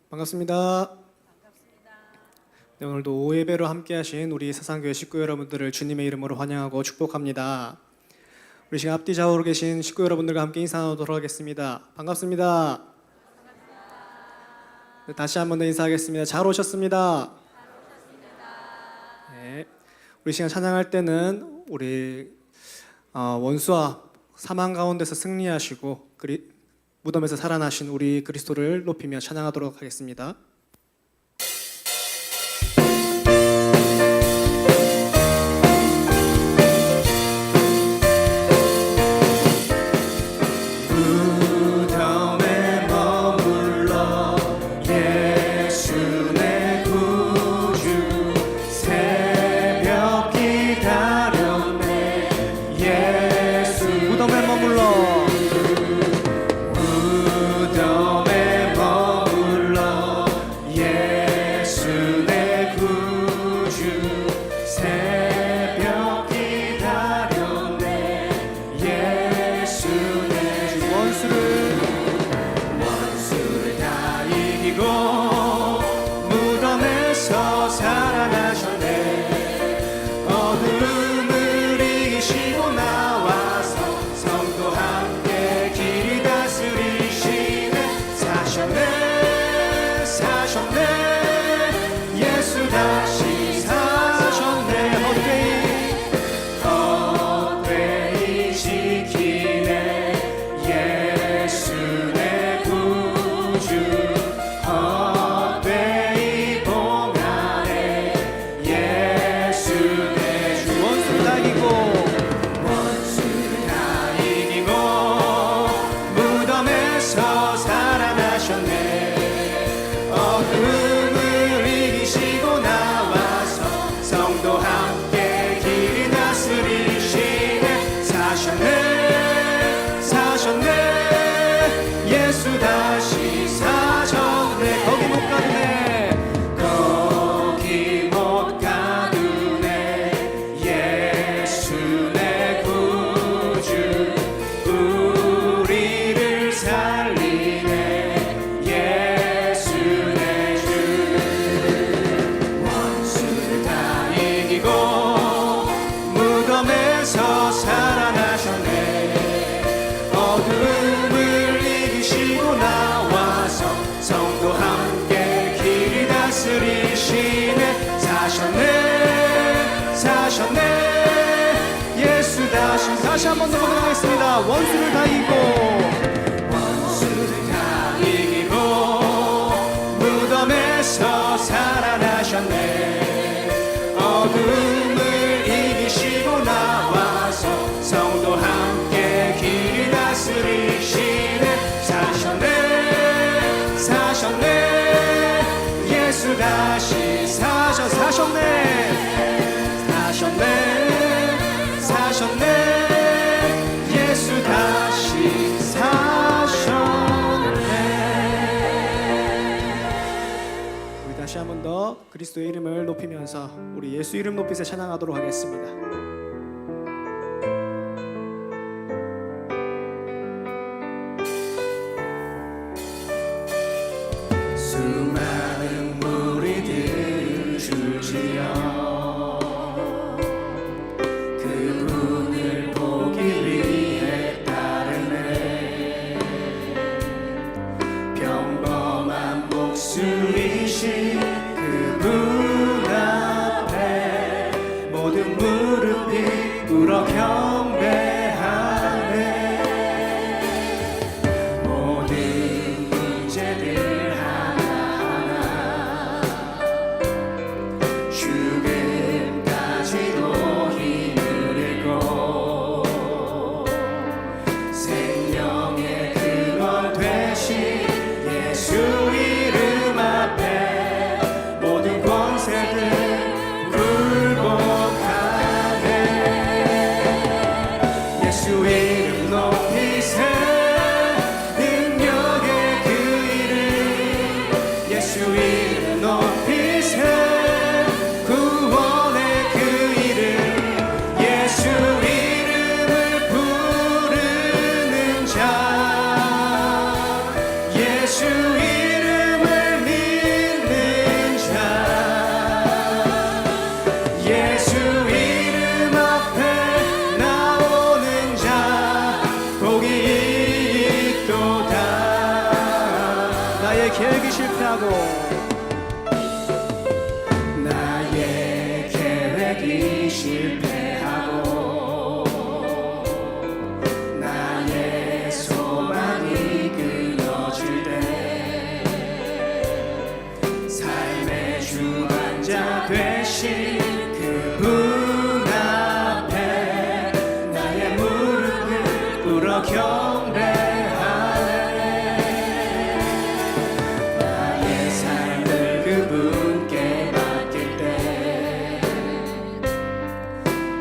반갑습니다. 네, 오늘도 오예배로 함께하신 우리 사상교회 식구 여러분들을 주님의 이름으로 환영하고 축복합니다. 우리 시간 앞뒤 좌우로 계신 식구 여러분들과 함께 인사 나누도록 하겠습니다. 반갑습니다. 네, 다시 한 번 더 인사하겠습니다. 잘 오셨습니다. 네, 우리 시간 찬양할 때는 우리 원수와 사망 가운데서 승리하시고 무덤에서 살아나신 우리 그리스도를 높이며 찬양하도록 하겠습니다. 다시 한 번 더 고백하겠습니다. 원수를 다 이기고 무덤에서 살아나셨네. 어둠을 이기시고 나와서 성도 함께 길 다스리시네. 사셨네 예수 다시 사셨네 예수 다시 사셨네. 우리 다시 한 번 더 그리스도의 이름을 높이면서 우리 예수 이름 높이세 찬양하도록 하겠습니다. 수많은 무리들 줄지어 주이신 그분 앞에 모든 무릎이 꿇어 경배하네. 모든 문제들 하나하나 죽음까지도 힘을 잃고 생명의 근원 되신 예수 이름 앞에 모든 권세들 굴복하네. 예수 이름 높이세. 능력의 그 이름 예수 이름 높이세. 구원의 그 이름 예수 이름을 부르는 자 예수 이름을 믿 있도다. 나의 계획이 실패하고 나의 계획이 실패하고 나의 소망이 끊어질 때 삶의 주관자 되신 그분 앞에 나의 무릎을 꿇어 경배하네. 나의 삶을 그분께 맡길 때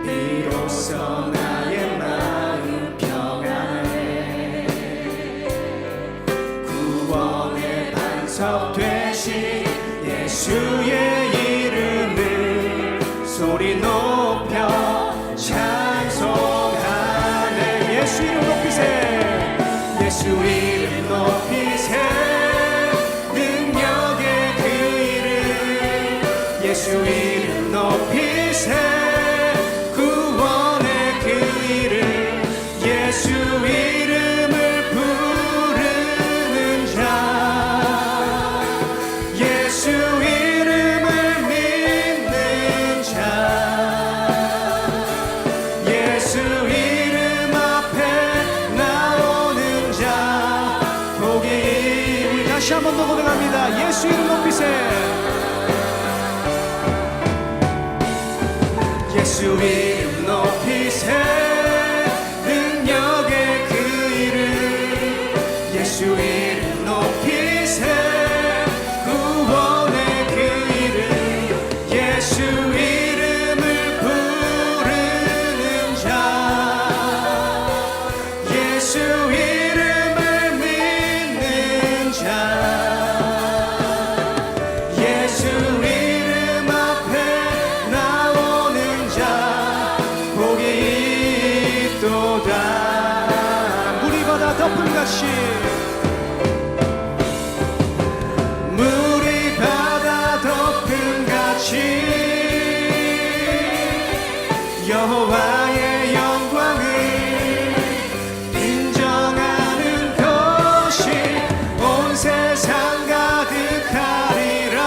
비로소 나의 마음 평안해. 구원의 반석 되신 예수의 이름을 소리 높여 찬송하네. 예수 이름 높이세. 예수 이름 높이세. 능력의 그 이름 예수 이름 높이세. 구원의 그 이름 예수 이름을 부르는 자 예수 이름을 믿는 자 예수 이름 앞에 나오는 자 복이. 우리 다시 한 번 더 고백합니다. 예수 이름 높이세. 예수 이름 높이세. 능력의 그 이름 예수 이름 높이세. 구원의 그 이름 예수 이름을 부르는 자 예수 이름을 믿는 자 예수 이름 앞에 나오는 자 복이 있도다. 물이 바다 덮음같이 물이 바다 덮음같이 여호와의 영광을 인정하는 것이 온 세상 가득하리라.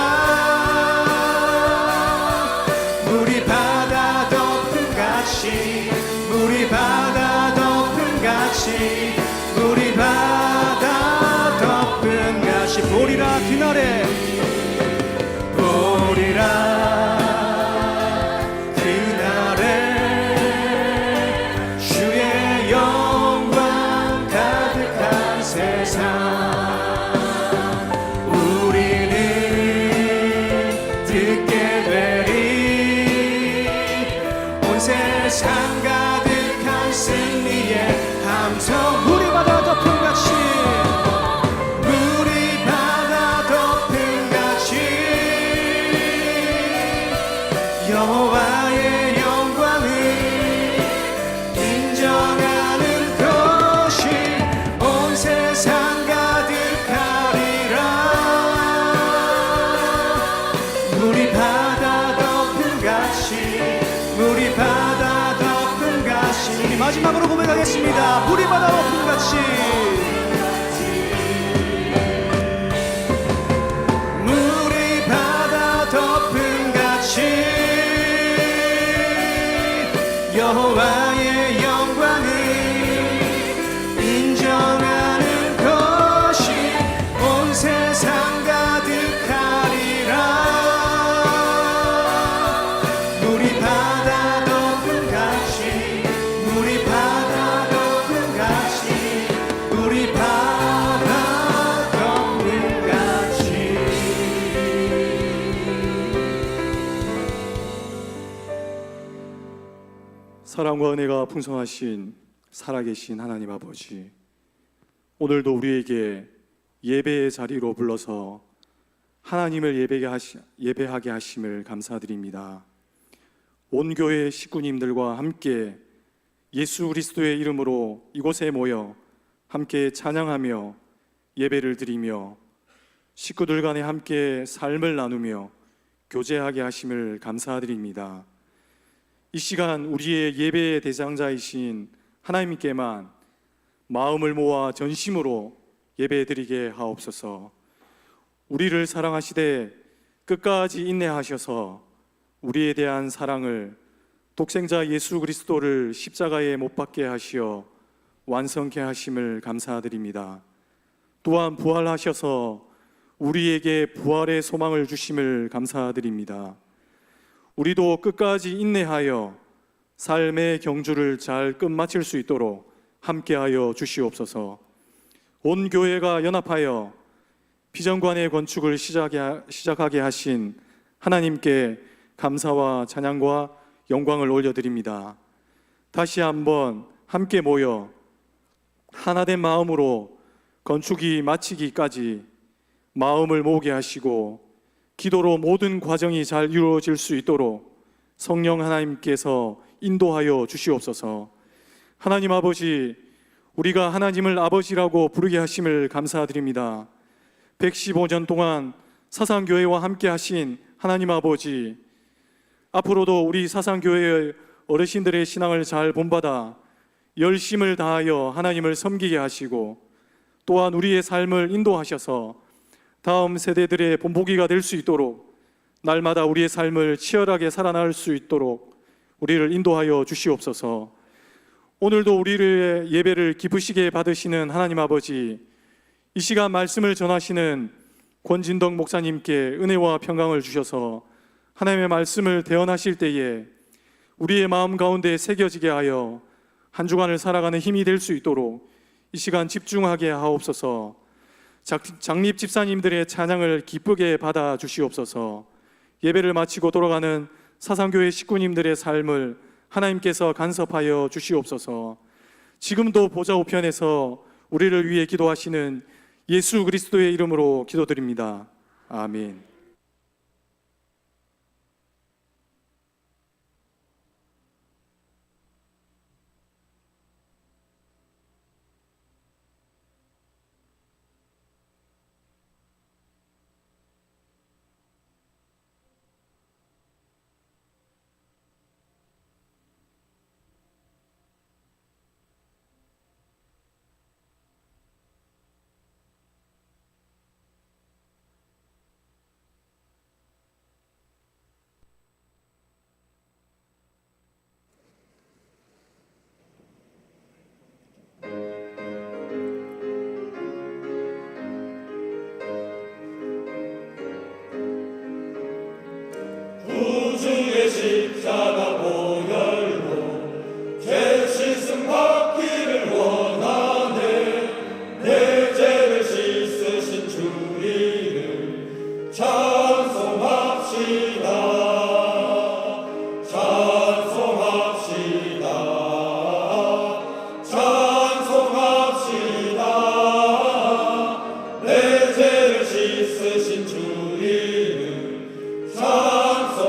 물이 바다 덮음같이 물이 바다 덮음같이 물이 바다 덮음같이 보리라 그날에 보리라 그날에 주의 영광 가득한 세상 우리는 듣게 되리. 온 세상 가득한 승리의 함성. 물이 바다 덮음같이 물이 바다 덮음같이 여호와의 영광을 인정하는 것이 온 세상 가득하리라. 물이 바다 덮음같이 물이 바다 덮음같이. 우리 마지막으로 고백하겠습니다. 물이 바다 덮음같이 물이 바다 덮음같이 여호와의 영광을 인정하는 것이 온 세상 가득하리라. 물이 바다 덮음같이 물이 바다 덮음같이 물이 바다 덮음같이. 사랑과 은혜가 풍성하신 살아계신 하나님 아버지, 오늘도 우리에게 예배의 자리로 불러서 하나님을 예배하게 하심을 감사드립니다. 온 교회 식구님들과 함께 예수 그리스도의 이름으로 이곳에 모여 함께 찬양하며 예배를 드리며 식구들 간에 함께 삶을 나누며 교제하게 하심을 감사드립니다. 이 시간 우리의 예배의 대장자이신 하나님께만 마음을 모아 전심으로 예배드리게 하옵소서. 우리를 사랑하시되 끝까지 인내하셔서 우리에 대한 사랑을 독생자 예수 그리스도를 십자가에 못 박게 하시어 완성케 하심을 감사드립니다. 또한 부활하셔서 우리에게 부활의 소망을 주심을 감사드립니다. 우리도 끝까지 인내하여 삶의 경주를 잘 끝마칠 수 있도록 함께하여 주시옵소서. 온 교회가 연합하여 비전관의 건축을 시작하게 하신 하나님께 감사와 찬양과 영광을 올려드립니다. 다시 한번 함께 모여 하나된 마음으로 건축이 마치기까지 마음을 모으게 하시고 기도로 모든 과정이 잘 이루어질 수 있도록 성령 하나님께서 인도하여 주시옵소서. 하나님 아버지, 우리가 하나님을 아버지라고 부르게 하심을 감사드립니다. 115년 동안 사상교회와 함께 하신 하나님 아버지, 앞으로도 우리 사상교회의 어르신들의 신앙을 잘 본받아 열심을 다하여 하나님을 섬기게 하시고 또한 우리의 삶을 인도하셔서 다음 세대들의 본보기가 될 수 있도록 날마다 우리의 삶을 치열하게 살아날 수 있도록 우리를 인도하여 주시옵소서. 오늘도 우리의 예배를 기쁘시게 받으시는 하나님 아버지, 이 시간 말씀을 전하시는 권진덕 목사님께 은혜와 평강을 주셔서 하나님의 말씀을 대언하실 때에 우리의 마음 가운데 새겨지게 하여 한 주간을 살아가는 힘이 될 수 있도록 이 시간 집중하게 하옵소서. 장립 집사님들의 찬양을 기쁘게 받아 주시옵소서. 예배를 마치고 돌아가는 사상교회 식구님들의 삶을 하나님께서 간섭하여 주시옵소서. 지금도 보좌 우편에서 우리를 위해 기도하시는 예수 그리스도의 이름으로 기도드립니다. 아멘. 구주의 십자가 보혈로 죄 씻음 받기를 원하네. 내 죄를 씻으신 주 이름 찬송합시다. 찬송합시다. 찬송합시다. 내 죄를 씻으신 주 이름 찬송합시다.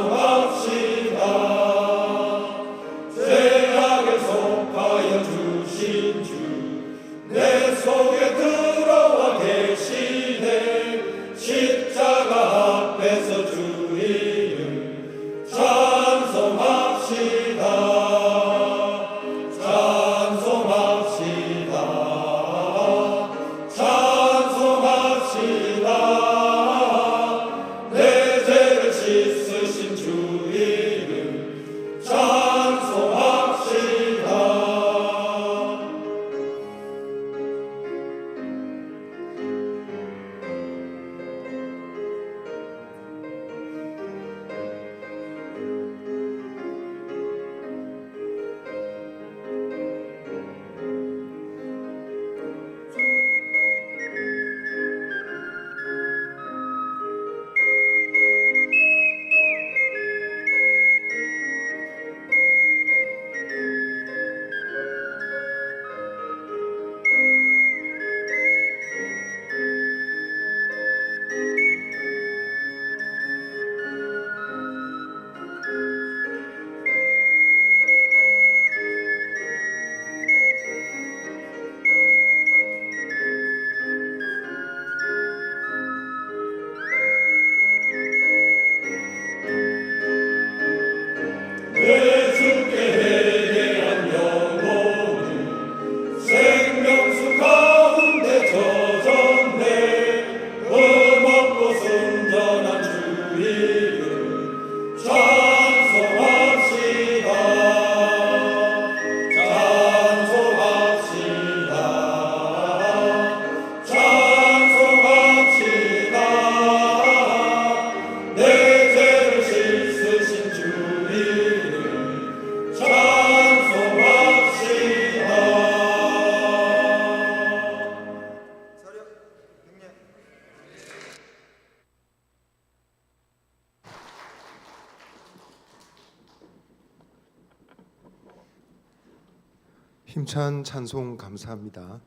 힘찬 찬송 감사합니다.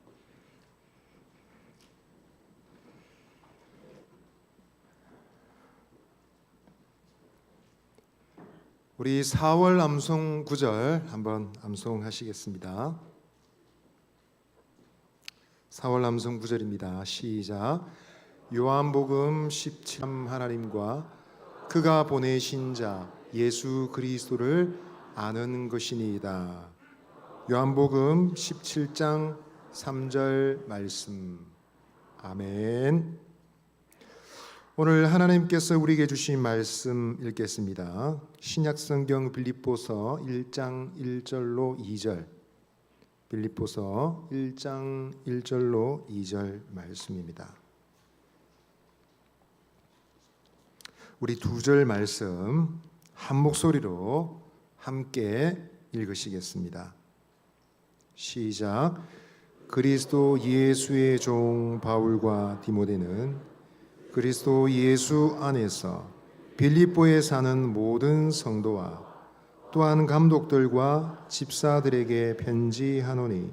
우리 4월 암송 구절 한번 암송하시겠습니다. 4월 암송 구절입니다. 시작. 요한복음 17 하나님과 그가 보내신 자 예수 그리스도를 아는 것이니이다. 요한복음 17장 3절 말씀. 아멘. 오늘 하나님께서 우리에게 주신 말씀 읽겠습니다. 신약성경 빌립보서 1장 1절로 2절. 빌립보서 1장 1절로 2절 말씀입니다. 우리 두 절 말씀 한 목소리로 함께 읽으시겠습니다. 시작. 그리스도 예수의 종 바울과 디모데는 그리스도 예수 안에서 빌립보에 사는 모든 성도와 또한 감독들과 집사들에게 편지하노니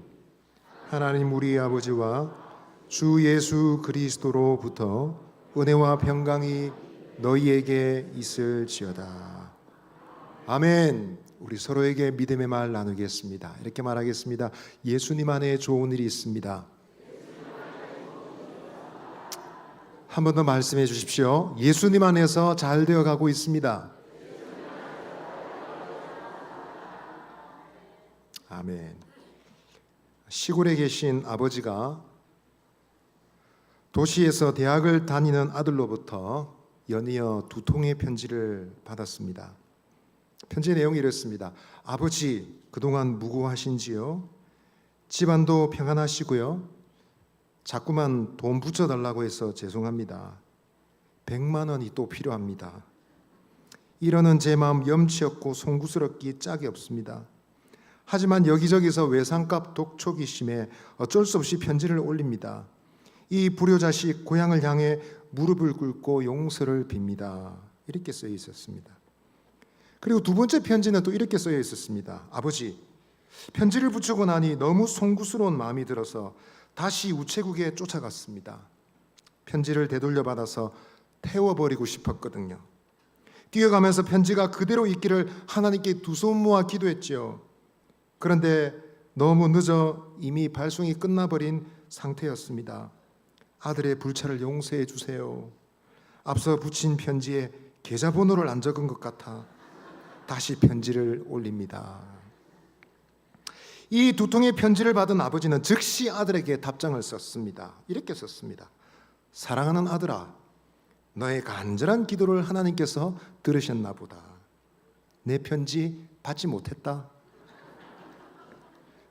하나님 우리 아버지와 주 예수 그리스도로부터 은혜와 평강이 너희에게 있을지어다. 아멘. 우리 서로에게 믿음의 말 나누겠습니다. 이렇게 말하겠습니다. 예수님 안에 좋은 일이 있습니다. 한 번 더 말씀해 주십시오. 예수님 안에서 잘 되어 가고 있습니다. 아멘. 시골에 계신 아버지가 도시에서 대학을 다니는 아들로부터 연이어 두 통의 편지를 받았습니다. 편지의 내용이 이렇습니다. 아버지, 그동안 무고하신지요? 집안도 평안하시고요? 자꾸만 돈 붙여달라고 해서 죄송합니다. 100만 원이 또 필요합니다. 이러는 제 마음 염치 없고 송구스럽기 짝이 없습니다. 하지만 여기저기서 외상값 독촉이 심해 어쩔 수 없이 편지를 올립니다. 이 불효자식 고향을 향해 무릎을 꿇고 용서를 빕니다. 이렇게 쓰여 있었습니다. 그리고 두 번째 편지는 또 이렇게 쓰여 있었습니다. 아버지, 편지를 붙이고 나니 너무 송구스러운 마음이 들어서 다시 우체국에 쫓아갔습니다. 편지를 되돌려 받아서 태워버리고 싶었거든요. 뛰어가면서 편지가 그대로 있기를 하나님께 두 손 모아 기도했지요. 그런데 너무 늦어 이미 발송이 끝나버린 상태였습니다. 아들의 불찰을 용서해 주세요. 앞서 붙인 편지에 계좌번호를 안 적은 것 같아 다시 편지를 올립니다. 이 두 통의 편지를 받은 아버지는 즉시 아들에게 답장을 썼습니다. 이렇게 썼습니다. 사랑하는 아들아, 너의 간절한 기도를 하나님께서 들으셨나 보다. 내 편지 받지 못했다.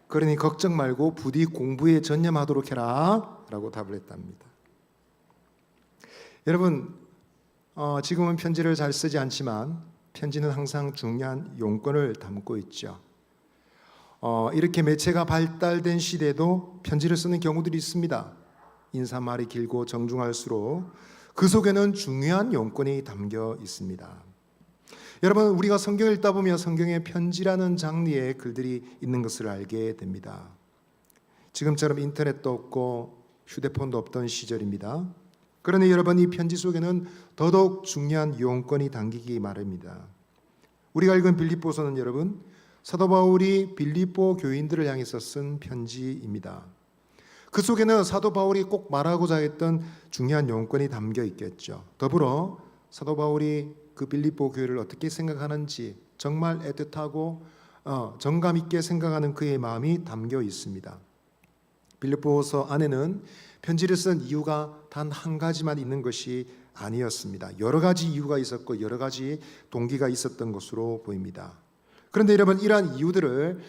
그러니 걱정 말고 부디 공부에 전념하도록 해라 라고 답을 했답니다. 여러분, 지금은 편지를 잘 쓰지 않지만 편지는 항상 중요한 용건을 담고 있죠. 이렇게 매체가 발달된 시대에도 편지를 쓰는 경우들이 있습니다. 인사말이 길고 정중할수록 그 속에는 중요한 용건이 담겨 있습니다. 여러분, 우리가 성경을 읽다 보면 성경에 편지라는 장르의 글들이 있는 것을 알게 됩니다. 지금처럼 인터넷도 없고 휴대폰도 없던 시절입니다. 그러니 여러분, 이 편지 속에는 더더욱 중요한 용건이 담기기 마련입니다. 우리가 읽은 빌립보서는 여러분, 사도 바울이 빌립보 교인들을 향해서 쓴 편지입니다. 그 속에는 사도 바울이 꼭 말하고자 했던 중요한 용건이 담겨 있겠죠. 더불어 사도 바울이 그 빌립보 교회를 어떻게 생각하는지 정말 애틋하고 정감 있게 생각하는 그의 마음이 담겨 있습니다. 빌립보서 안에는 편지를 쓴 이유가 단 한 가지만 있는 것이 아니었습니다. 여러 가지 이유가 있었고 여러 가지 동기가 있었던 것으로 보입니다. 그런데 여러분, 이러한 이유들을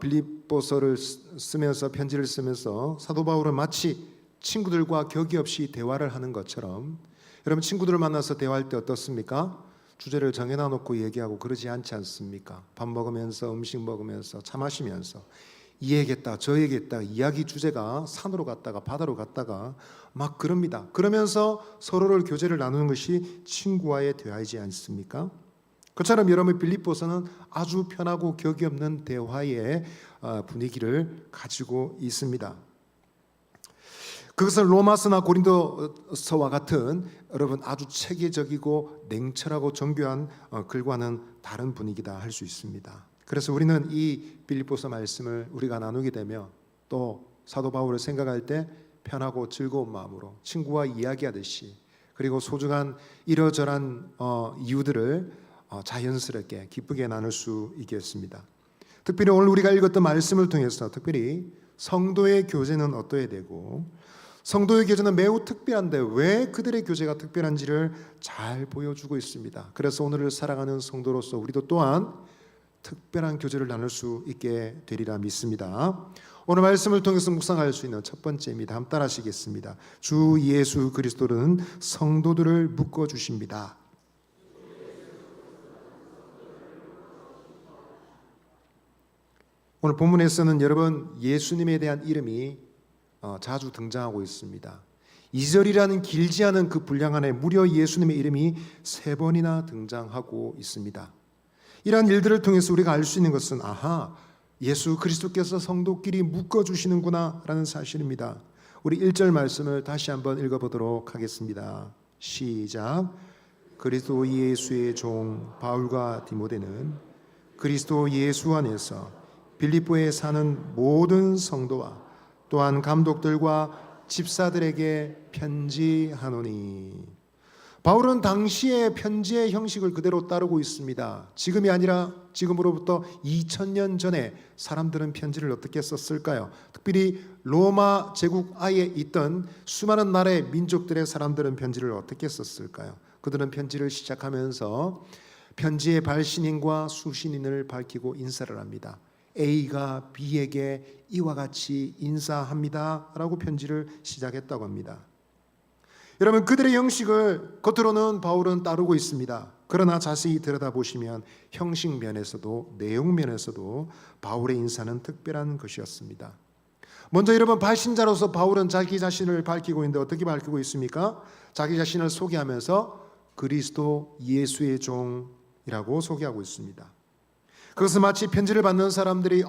빌립보서를 쓰면서 편지를 쓰면서 사도 바울은 마치 친구들과 격이 없이 대화를 하는 것처럼, 여러분 친구들을 만나서 대화할 때 어떻습니까? 주제를 정해놔 놓고 얘기하고 그러지 않지 않습니까? 밥 먹으면서 음식 먹으면서 차 마시면서 이 얘기했다 저 얘기했다 이야기 주제가 산으로 갔다가 바다로 갔다가 막 그럽니다. 그러면서 서로를 교제를 나누는 것이 친구와의 대화이지 않습니까? 그처럼 여러분 빌립보서는 아주 편하고 격이 없는 대화의 분위기를 가지고 있습니다. 그것은 로마서나 고린도서와 같은 여러분 아주 체계적이고 냉철하고 정교한 글과는 다른 분위기다 할 수 있습니다. 그래서 우리는 이 빌립보서 말씀을 우리가 나누게 되며 또 사도 바울을 생각할 때 편하고 즐거운 마음으로 친구와 이야기하듯이 그리고 소중한 이러저러한 이유들을 자연스럽게 기쁘게 나눌 수 있겠습니다. 특별히 오늘 우리가 읽었던 말씀을 통해서 특별히 성도의 교제는 어떠해야 되고 성도의 교제는 매우 특별한데 왜 그들의 교제가 특별한지를 잘 보여주고 있습니다. 그래서 오늘을 사랑하는 성도로서 우리도 또한 특별한 교제를 나눌 수 있게 되리라 믿습니다. 오늘 말씀을 통해서 묵상할 수 있는 첫 번째입니다. 함께 따라하시겠습니다. 주 예수 그리스도는 성도들을 묶어주십니다. 오늘 본문에서는 여러분 예수님에 대한 이름이 자주 등장하고 있습니다. 2절이라는 길지 않은 그 분량 안에 무려 예수님의 이름이 3번이나 등장하고 있습니다. 이러한 일들을 통해서 우리가 알 수 있는 것은 아하, 예수 그리스도께서 성도끼리 묶어주시는구나 라는 사실입니다. 우리 1절 말씀을 다시 한번 읽어보도록 하겠습니다. 시작. 그리스도 예수의 종 바울과 디모데는 그리스도 예수 안에서 빌립보에 사는 모든 성도와 또한 감독들과 집사들에게 편지하노니. 바울은 당시의 편지의 형식을 그대로 따르고 있습니다. 지금이 아니라 지금으로부터 2000년 전에 사람들은 편지를 어떻게 썼을까요? 특별히 로마 제국 하에 있던 수많은 나라의 민족들의 사람들은 편지를 어떻게 썼을까요? 그들은 편지를 시작하면서 편지의 발신인과 수신인을 밝히고 인사를 합니다. A가 B에게 이와 같이 인사합니다 라고 편지를 시작했다고 합니다. 여러분 그들의 형식을 겉으로는 바울은 따르고 있습니다. 그러나 자세히 들여다보시면 형식 면에서도 내용 면에서도 바울의 인사는 특별한 것이었습니다. 먼저 여러분 발신자로서 바울은 자기 자신을 밝히고 있는데 어떻게 밝히고 있습니까? 자기 자신을 소개하면서 그리스도 예수의 종이라고 소개하고 있습니다. 그것은 마치 편지를 받는 사람들이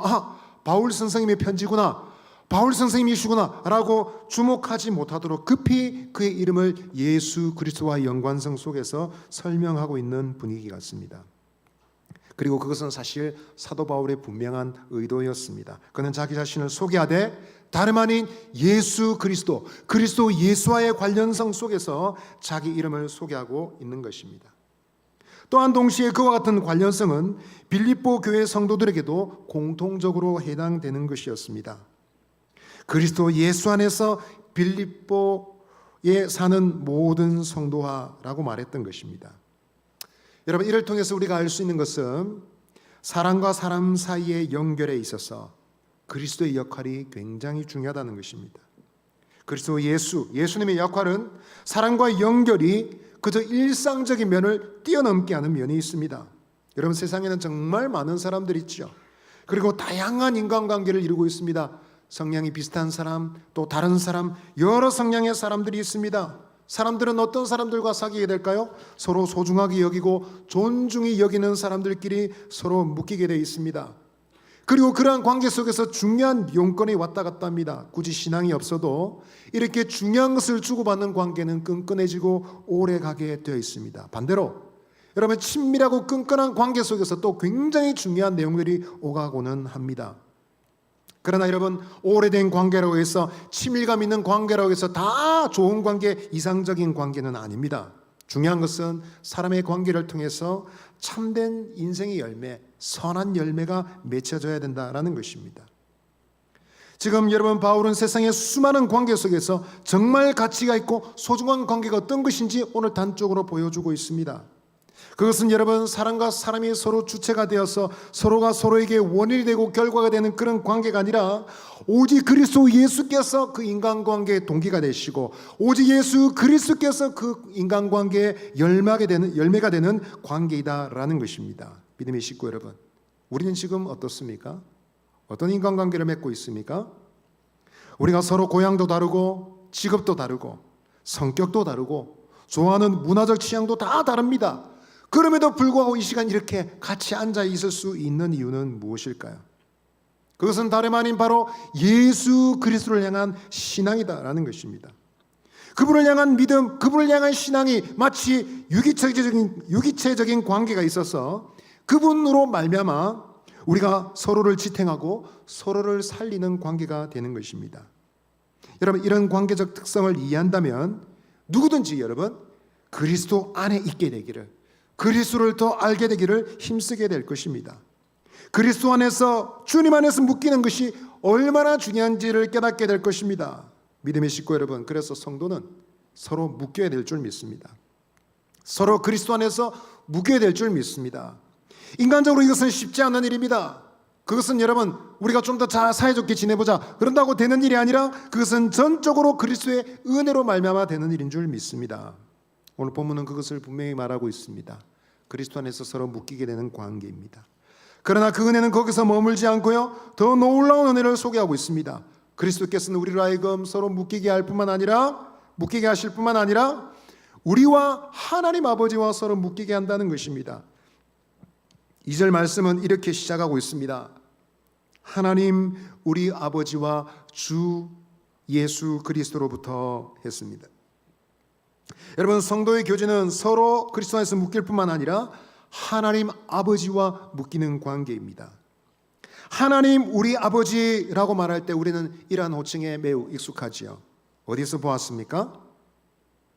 바울 선생님의 편지구나, 바울 선생님이시구나 라고 주목하지 못하도록 급히 그의 이름을 예수 그리스도와 연관성 속에서 설명하고 있는 분위기 같습니다. 그리고 그것은 사실 사도 바울의 분명한 의도였습니다. 그는 자기 자신을 소개하되 다름 아닌 예수 그리스도, 그리스도 예수와의 관련성 속에서 자기 이름을 소개하고 있는 것입니다. 또한 동시에 그와 같은 관련성은 빌립보 교회 성도들에게도 공통적으로 해당되는 것이었습니다. 그리스도 예수 안에서 빌립보에 사는 모든 성도화라고 말했던 것입니다. 여러분 이를 통해서 우리가 알 수 있는 것은 사람과 사람 사이의 연결에 있어서 그리스도의 역할이 굉장히 중요하다는 것입니다. 그리스도 예수님의 역할은 사람과 연결이 그저 일상적인 면을 뛰어넘게 하는 면이 있습니다. 여러분 세상에는 정말 많은 사람들이 있죠. 그리고 다양한 인간관계를 이루고 있습니다. 성향이 비슷한 사람, 또 다른 사람, 여러 성향의 사람들이 있습니다. 사람들은 어떤 사람들과 사귀게 될까요? 서로 소중하게 여기고 존중히 여기는 사람들끼리 서로 묶이게 되어 있습니다. 그리고 그러한 관계 속에서 중요한 용건이 왔다 갔다 합니다. 굳이 신앙이 없어도 이렇게 중요한 것을 주고받는 관계는 끈끈해지고 오래가게 되어 있습니다. 반대로 여러분 친밀하고 끈끈한 관계 속에서 또 굉장히 중요한 내용들이 오가고는 합니다. 그러나 여러분 오래된 관계라고 해서 친밀감 있는 관계라고 해서 다 좋은 관계, 이상적인 관계는 아닙니다. 중요한 것은 사람의 관계를 통해서 참된 인생의 열매, 선한 열매가 맺혀져야 된다라는 것입니다. 지금 여러분 바울은 세상의 수많은 관계 속에서 정말 가치가 있고 소중한 관계가 어떤 것인지 오늘 단적으로 보여주고 있습니다. 그것은 여러분 사람과 사람이 서로 주체가 되어서 서로가 서로에게 원인이 되고 결과가 되는 그런 관계가 아니라 오직 그리스도 예수께서 그 인간관계의 동기가 되시고 오직 예수 그리스도께서 그 인간관계의 열매가 되는 관계이다라는 것입니다. 믿음의 식구 여러분, 우리는 지금 어떻습니까? 어떤 인간관계를 맺고 있습니까? 우리가 서로 고향도 다르고 직업도 다르고 성격도 다르고 좋아하는 문화적 취향도 다 다릅니다. 그럼에도 불구하고 이 시간 이렇게 같이 앉아 있을 수 있는 이유는 무엇일까요? 그것은 다름 아닌 바로 예수 그리스도를 향한 신앙이다라는 것입니다. 그분을 향한 믿음, 그분을 향한 신앙이 마치 유기체적인 관계가 있어서 그분으로 말미암아 우리가 서로를 지탱하고 서로를 살리는 관계가 되는 것입니다. 여러분, 이런 관계적 특성을 이해한다면 누구든지 여러분 그리스도 안에 있게 되기를, 그리스도를 더 알게 되기를 힘쓰게 될 것입니다. 그리스도 안에서, 주님 안에서 묶이는 것이 얼마나 중요한지를 깨닫게 될 것입니다. 믿음의 식구 여러분, 그래서 성도는 서로 묶여야 될 줄 믿습니다. 서로 그리스도 안에서 묶여야 될 줄 믿습니다. 인간적으로 이것은 쉽지 않은 일입니다. 그것은 여러분 우리가 좀 더 사이좋게 지내보자 그런다고 되는 일이 아니라 그것은 전적으로 그리스도의 은혜로 말미암아 되는 일인 줄 믿습니다. 오늘 본문은 그것을 분명히 말하고 있습니다. 그리스도 안에서 서로 묶이게 되는 관계입니다. 그러나 그 은혜는 거기서 머물지 않고요, 더 놀라운 은혜를 소개하고 있습니다. 그리스도께서는 우리로 하여금 서로 묶이게 하실 뿐만 아니라 우리와 하나님 아버지와 서로 묶이게 한다는 것입니다. 2절 말씀은 이렇게 시작하고 있습니다. 하나님 우리 아버지와 주 예수 그리스도로부터 했습니다. 여러분, 성도의 교제는 서로 그리스도 안에서 묶일 뿐만 아니라 하나님 아버지와 묶이는 관계입니다. 하나님 우리 아버지라고 말할 때 우리는 이러한 호칭에 매우 익숙하지요. 어디서 보았습니까?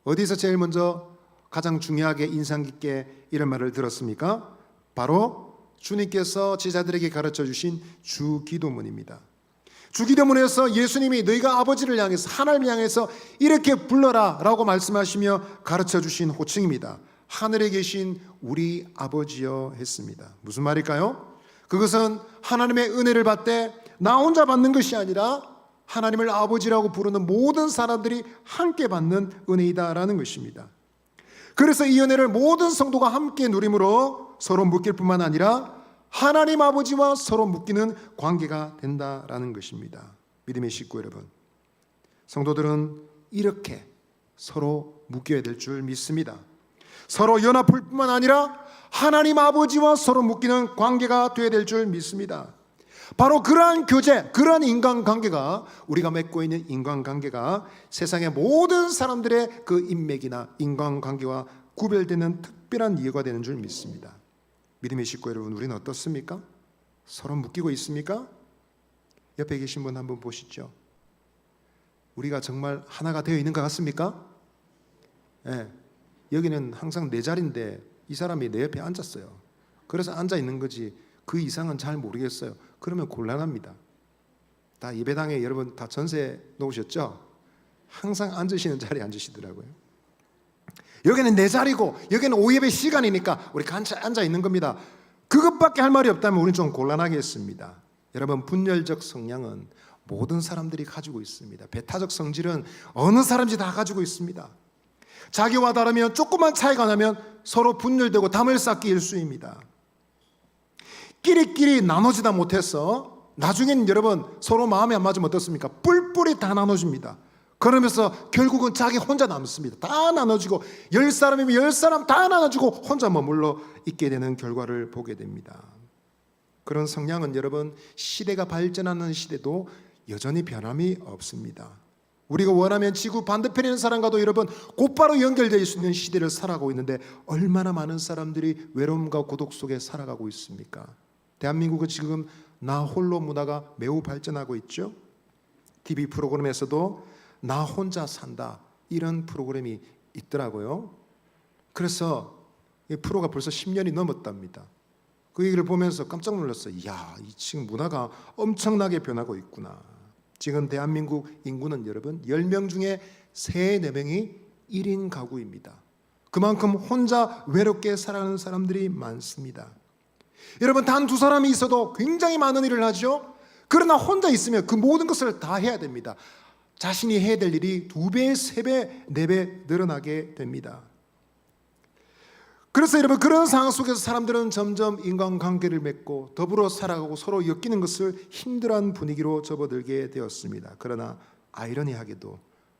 어디서 제일 먼저 가장 중요하게 인상 깊게 이런 말을 들었습니까? 바로 주님께서 제자들에게 가르쳐 주신 주기도문입니다. 주기도문에서 예수님이 너희가 아버지를 향해서, 하나님을 향해서 이렇게 불러라 라고 말씀하시며 가르쳐 주신 호칭입니다. 하늘에 계신 우리 아버지여 했습니다. 무슨 말일까요? 그것은 하나님의 은혜를 받되 나 혼자 받는 것이 아니라 하나님을 아버지라고 부르는 모든 사람들이 함께 받는 은혜이다라는 것입니다. 그래서 이 은혜를 모든 성도가 함께 누림으로 서로 묶일 뿐만 아니라 하나님 아버지와 서로 묶이는 관계가 된다라는 것입니다. 믿음의 식구 여러분, 성도들은 이렇게 서로 묶여야 될 줄 믿습니다. 서로 연합할 뿐만 아니라 하나님 아버지와 서로 묶이는 관계가 되어야 될 줄 믿습니다. 바로 그러한 교제, 그러한 인간관계가, 우리가 맺고 있는 인간관계가 세상의 모든 사람들의 그 인맥이나 인간관계와 구별되는 특별한 이유가 되는 줄 믿습니다. 믿음의 식구 여러분, 우리는 어떻습니까? 서로 묶이고 있습니까? 옆에 계신 분 한번 보시죠. 우리가 정말 하나가 되어 있는 것 같습니까? 네. 여기는 항상 내 자리인데 이 사람이 내 옆에 앉았어요. 그래서 앉아 있는 거지 그 이상은 잘 모르겠어요. 그러면 곤란합니다. 다 예배당에 여러분 다 전세 놓으셨죠? 항상 앉으시는 자리에 앉으시더라고요. 여기는 내 자리고 여기는 오예배 시간이니까 우리 앉아 있는 겁니다. 그것밖에 할 말이 없다면 우리는 좀 곤란하겠습니다. 여러분, 분열적 성향은 모든 사람들이 가지고 있습니다. 배타적 성질은 어느 사람인지 다 가지고 있습니다. 자기와 다르면 조그만 차이가 나면 서로 분열되고 담을 쌓기 일쑤입니다. 끼리끼리 나눠지다 못해서 나중에는 여러분 서로 마음이 안 맞으면 어떻습니까? 뿔뿔이 다 나눠집니다. 그러면서 결국은 자기 혼자 남습니다. 다 나눠지고 10사람이면 10사람 다 나눠지고 혼자 머물러 있게 되는 결과를 보게 됩니다. 그런 성향은 여러분 시대가 발전하는 시대도 여전히 변함이 없습니다. 우리가 원하면 지구 반대편에 있는 사람과도 여러분 곧바로 연결될 수 있는 시대를 살아가고 있는데 얼마나 많은 사람들이 외로움과 고독 속에 살아가고 있습니까? 대한민국은 지금 나 홀로 문화가 매우 발전하고 있죠. TV 프로그램에서도 나 혼자 산다 이런 프로그램이 있더라고요. 그래서 이 프로가 벌써 10년이 넘었답니다. 그 얘기를 보면서 깜짝 놀랐어요. 이야, 이 지금 문화가 엄청나게 변하고 있구나. 지금 대한민국 인구는 여러분 10명 중에 3, 4명이 1인 가구입니다. 그만큼 혼자 외롭게 살아가는 사람들이 많습니다. 여러분, 단 2사람이 있어도 굉장히 많은 일을 하죠. 그러나 혼자 있으면 그 모든 것을 다 해야 됩니다. 자신이 해야 될 일이 2배, 3배, 4배 늘어나게 됩니다. 그래서 여러분 그런 상황 속에서 사람들은 점점 인간관계를 맺고 더불어 살아가고 서로 엮이는 것을 힘들어하는 분위기로 접어들게 되었습니다. 그러나 아이러니하게도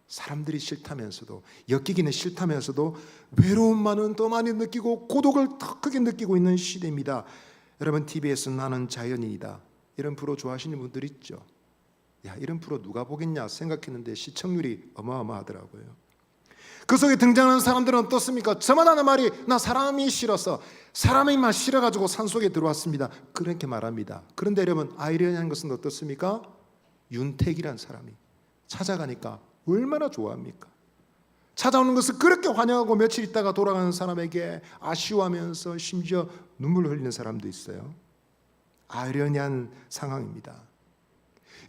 사람들이 싫다면서도, 엮이기는 싫다면서도 외로움만은 더 많이 느끼고 고독을 더 크게 느끼고 있는 시대입니다. 여러분, TV에서 나는 자연인이다, 이런 프로 좋아하시는 분들 있죠? 야, 이런 프로 누가 보겠냐 생각했는데 시청률이 어마어마하더라고요. 그 속에 등장하는 사람들은 어떻습니까? 저만 하는 말이 나 사람이 싫어서, 사람이만 싫어가지고 산속에 들어왔습니다, 그렇게 말합니다. 그런데 여러분, 아이러니한 것은 어떻습니까? 윤택이란 사람이 찾아가니까 얼마나 좋아합니까? 찾아오는 것을 그렇게 환영하고 며칠 있다가 돌아가는 사람에게 아쉬워하면서 심지어 눈물을 흘리는 사람도 있어요. 아이러니한 상황입니다.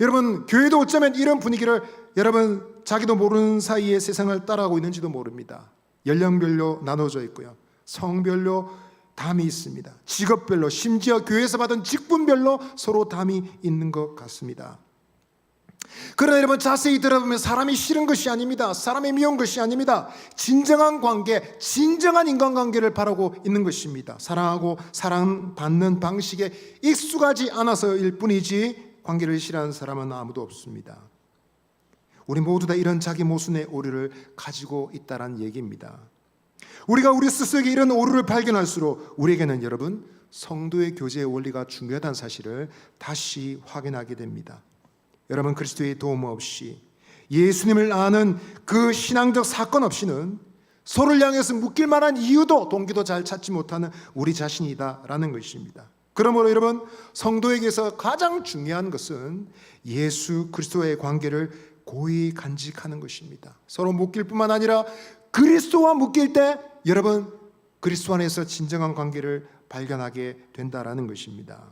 여러분, 교회도 어쩌면 이런 분위기를, 여러분 자기도 모르는 사이에 세상을 따라가고 있는지도 모릅니다. 연령별로 나눠져 있고요, 성별로 담이 있습니다. 직업별로, 심지어 교회에서 받은 직분별로 서로 담이 있는 것 같습니다. 그러나 여러분, 자세히 들어보면 사람이 싫은 것이 아닙니다. 사람이 미운 것이 아닙니다. 진정한 관계, 진정한 인간관계를 바라고 있는 것입니다. 사랑하고 사랑받는 방식에 익숙하지 않아서일 뿐이지 관계를 싫어하는 사람은 아무도 없습니다. 우리 모두 다 이런 자기 모순의 오류를 가지고 있다는 얘기입니다. 우리가 우리 스스로에게 이런 오류를 발견할수록 우리에게는 여러분, 성도의 교제의 원리가 중요하다는 사실을 다시 확인하게 됩니다. 여러분, 그리스도의 도움 없이, 예수님을 아는 그 신앙적 사건 없이는 서로를 향해서 묶일 만한 이유도 동기도 잘 찾지 못하는 우리 자신이다라는 것입니다. 그러므로 여러분, 성도에게서 가장 중요한 것은 예수 그리스도의 관계를 고이 간직하는 것입니다. 서로 묶일 뿐만 아니라 그리스도와 묶일 때 여러분, 그리스도 안에서 진정한 관계를 발견하게 된다라는 것입니다.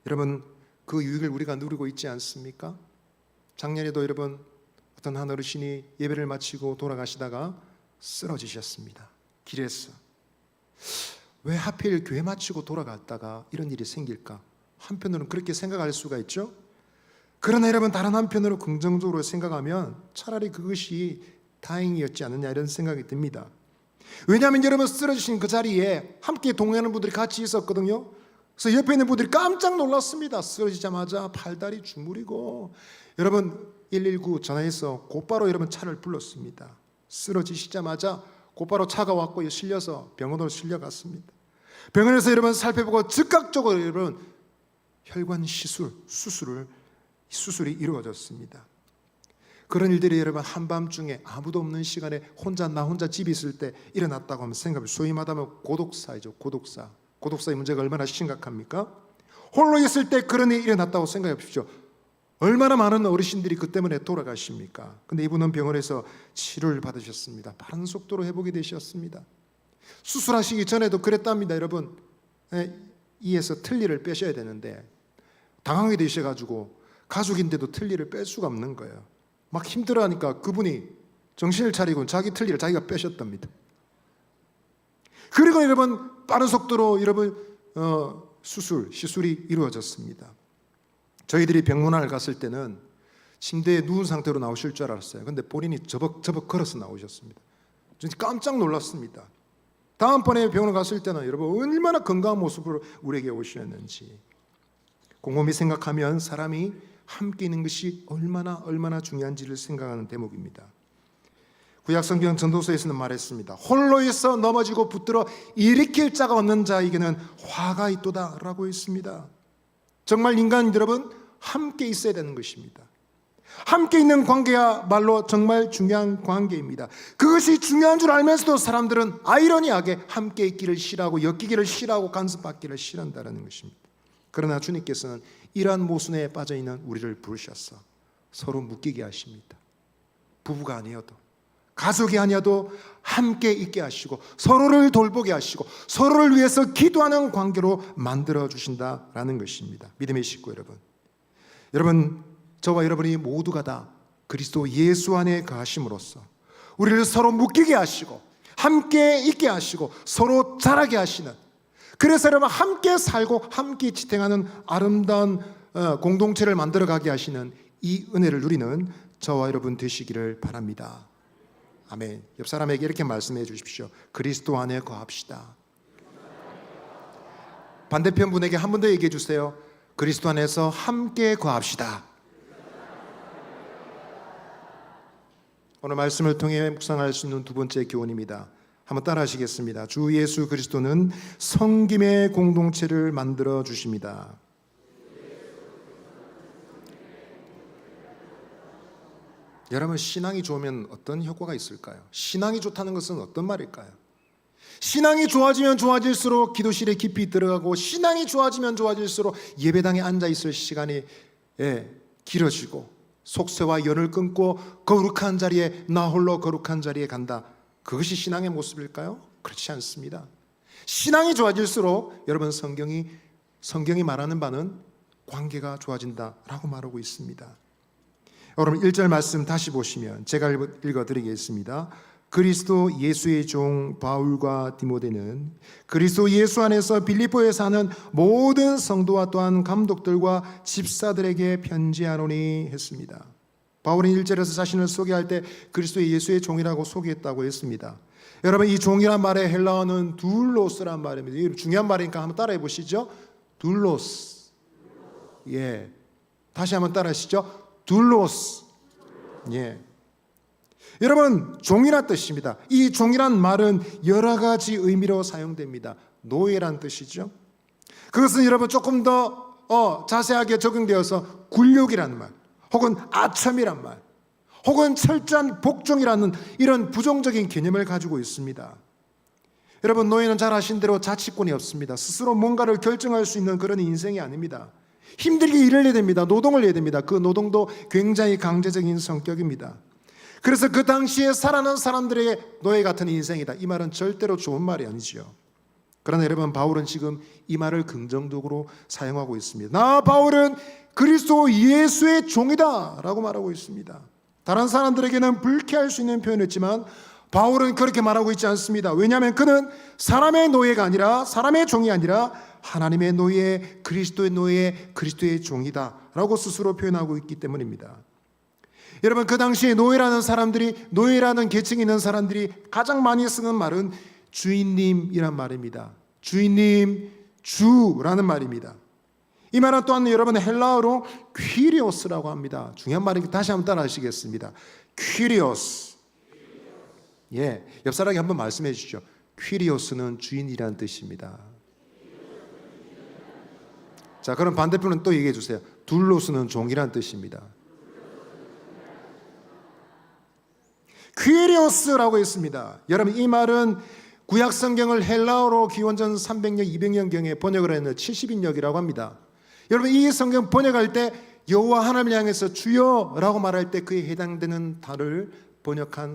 여러분, 그 유익을 우리가 누리고 있지 않습니까? 작년에도 여러분, 어떤 한 어르신이 예배를 마치고 돌아가시다가 쓰러지셨습니다. 길에서. 왜 하필 교회 마치고 돌아갔다가 이런 일이 생길까? 한편으로는 그렇게 생각할 수가 있죠. 그러나 여러분, 다른 한편으로 긍정적으로 생각하면 차라리 그것이 다행이었지 않느냐, 이런 생각이 듭니다. 왜냐하면 여러분, 쓰러지신 그 자리에 함께 동행하는 분들이 같이 있었거든요. 그래서 옆에 있는 분들이 깜짝 놀랐습니다. 쓰러지자마자 팔다리 주무리고, 여러분 119 전화해서 곧바로 여러분 차를 불렀습니다. 쓰러지시자마자 곧바로 차가 왔고 실려서 병원으로 실려갔습니다. 병원에서 여러분 살펴보고 즉각적으로 여러분 혈관 수술이 이루어졌습니다. 그런 일들이 여러분 한밤중에 아무도 없는 시간에 나 혼자 집에 있을 때 일어났다고 하면 생각해, 소위 말하면 고독사이죠. 고독사의 문제가 얼마나 심각합니까? 홀로 있을 때 그런 일이 일어났다고 생각해 보십시오. 얼마나 많은 어르신들이 그 때문에 돌아가십니까? 근데 이분은 병원에서 치료를 받으셨습니다. 빠른 속도로 회복이 되셨습니다. 수술하시기 전에도 그랬답니다. 여러분, 이에서 틀니를 빼셔야 되는데 당황이 되셔가지고 가족인데도 틀니를 뺄 수가 없는 거예요. 막 힘들어하니까 그분이 정신을 차리고 자기 틀니를 자기가 빼셨답니다. 그리고 여러분, 빠른 속도로 여러분 시술이 이루어졌습니다. 저희들이 병문안을 갔을 때는 침대에 누운 상태로 나오실 줄 알았어요. 근데 본인이 저벅저벅 걸어서 나오셨습니다. 진짜 깜짝 놀랐습니다. 다음번에 병원을 갔을 때는 여러분 얼마나 건강한 모습으로 우리에게 오셨는지 곰곰이 생각하면 사람이 함께 있는 것이 얼마나 중요한지를 생각하는 대목입니다. 구약성경 전도서에서는 말했습니다. 홀로 있어 넘어지고 붙들어 일으킬 자가 없는 자에게는 화가 있도다 라고 했습니다. 정말 인간 여러분, 함께 있어야 되는 것입니다. 함께 있는 관계야말로 정말 중요한 관계입니다. 그것이 중요한 줄 알면서도 사람들은 아이러니하게 함께 있기를 싫어하고 엮이기를 싫어하고 간섭받기를 싫어한다는 것입니다. 그러나 주님께서는 이러한 모순에 빠져있는 우리를 부르셔서 서로 묶이게 하십니다. 부부가 아니어도, 가족이 아니어도 함께 있게 하시고 서로를 돌보게 하시고 서로를 위해서 기도하는 관계로 만들어 주신다라는 것입니다. 믿음의 식구 여러분, 저와 여러분이 모두가 다 그리스도 예수 안에 거하심으로써 우리를 서로 묶이게 하시고 함께 있게 하시고 서로 자라게 하시는, 그래서 여러분 함께 살고 함께 지탱하는 아름다운 공동체를 만들어가게 하시는 이 은혜를 누리는 저와 여러분 되시기를 바랍니다. 아멘. 옆 사람에게 이렇게 말씀해 주십시오. 그리스도 안에 거합시다. 반대편 분에게 한 번 더 얘기해 주세요. 그리스도 안에서 함께 거합시다. 오늘 말씀을 통해 묵상할 수 있는 두 번째 교훈입니다. 한번 따라 하시겠습니다. 주 예수 그리스도는 섬김의 공동체를 만들어 주십니다. 여러분, 신앙이 좋으면 어떤 효과가 있을까요? 신앙이 좋다는 것은 어떤 말일까요? 신앙이 좋아지면 좋아질수록 기도실에 깊이 들어가고, 신앙이 좋아지면 좋아질수록 예배당에 앉아 있을 시간이 길어지고, 속세와 연을 끊고 거룩한 자리에, 나 홀로 거룩한 자리에 간다. 그것이 신앙의 모습일까요? 그렇지 않습니다. 신앙이 좋아질수록 여러분, 성경이 말하는 바는 관계가 좋아진다라고 말하고 있습니다. 여러분, 1절 말씀 다시 보시면 제가 읽어드리겠습니다. 그리스도 예수의 종 바울과 디모데는 그리스도 예수 안에서 빌립보에 사는 모든 성도와 또한 감독들과 집사들에게 편지하노니 했습니다. 바울은 1절에서 자신을 소개할 때 그리스도 예수의 종이라고 소개했다고 했습니다. 여러분, 이 종이란 말의 헬라어는 둘로스란 말입니다. 이거 중요한 말이니까 한번 따라해 보시죠. 둘로스. 다시 한번 따라하시죠. 둘로스. 여러분, 종이란 뜻입니다. 이 종이란 말은 여러 가지 의미로 사용됩니다. 노예란 뜻이죠. 그것은 여러분 조금 더 자세하게 적용되어서 굴욕이라는 말, 혹은 아첨이란 말, 혹은 철저한 복종이라는 이런 부정적인 개념을 가지고 있습니다. 여러분, 노예는 잘 아신 대로 자치권이 없습니다. 스스로 뭔가를 결정할 수 있는 그런 인생이 아닙니다. 힘들게 일을 해야 됩니다. 노동을 해야 됩니다. 그 노동도 굉장히 강제적인 성격입니다. 그래서 그 당시에 살아난 사람들에게 노예 같은 인생이다, 이 말은 절대로 좋은 말이 아니지요. 그러나 여러분, 바울은 지금 이 말을 긍정적으로 사용하고 있습니다. 나 바울은 그리스도 예수의 종이다 라고 말하고 있습니다. 다른 사람들에게는 불쾌할 수 있는 표현이었지만 바울은 그렇게 말하고 있지 않습니다. 왜냐하면 그는 사람의 노예가 아니라, 사람의 종이 아니라 하나님의 노예, 그리스도의 노예, 그리스도의 종이다 라고 스스로 표현하고 있기 때문입니다. 여러분, 그 당시에 노예라는 계층이 있는 사람들이 가장 많이 쓰는 말은 주인님이란 말입니다. 주인님, 주라는 말입니다. 이 말은 또한 여러분 헬라어로 퀴리오스라고 합니다. 중요한 말이니까 다시 한번 따라 하시겠습니다. 퀴리오스. 옆 사람에게 한번 말씀해 주시죠. 퀴리오스는 주인이라는 뜻입니다. 자, 그럼 반대편은 또 얘기해 주세요. 둘로스는 종이라는 뜻입니다. 퀴리오스라고 했습니다. 여러분, 이 말은 구약 성경을 헬라어로 기원전 300년, 200년경에 번역을 했는 70인역이라고 합니다. 여러분, 이 성경 번역할 때 여호와 하나님을 향해서 주여라고 말할 때 그에 해당되는 단어를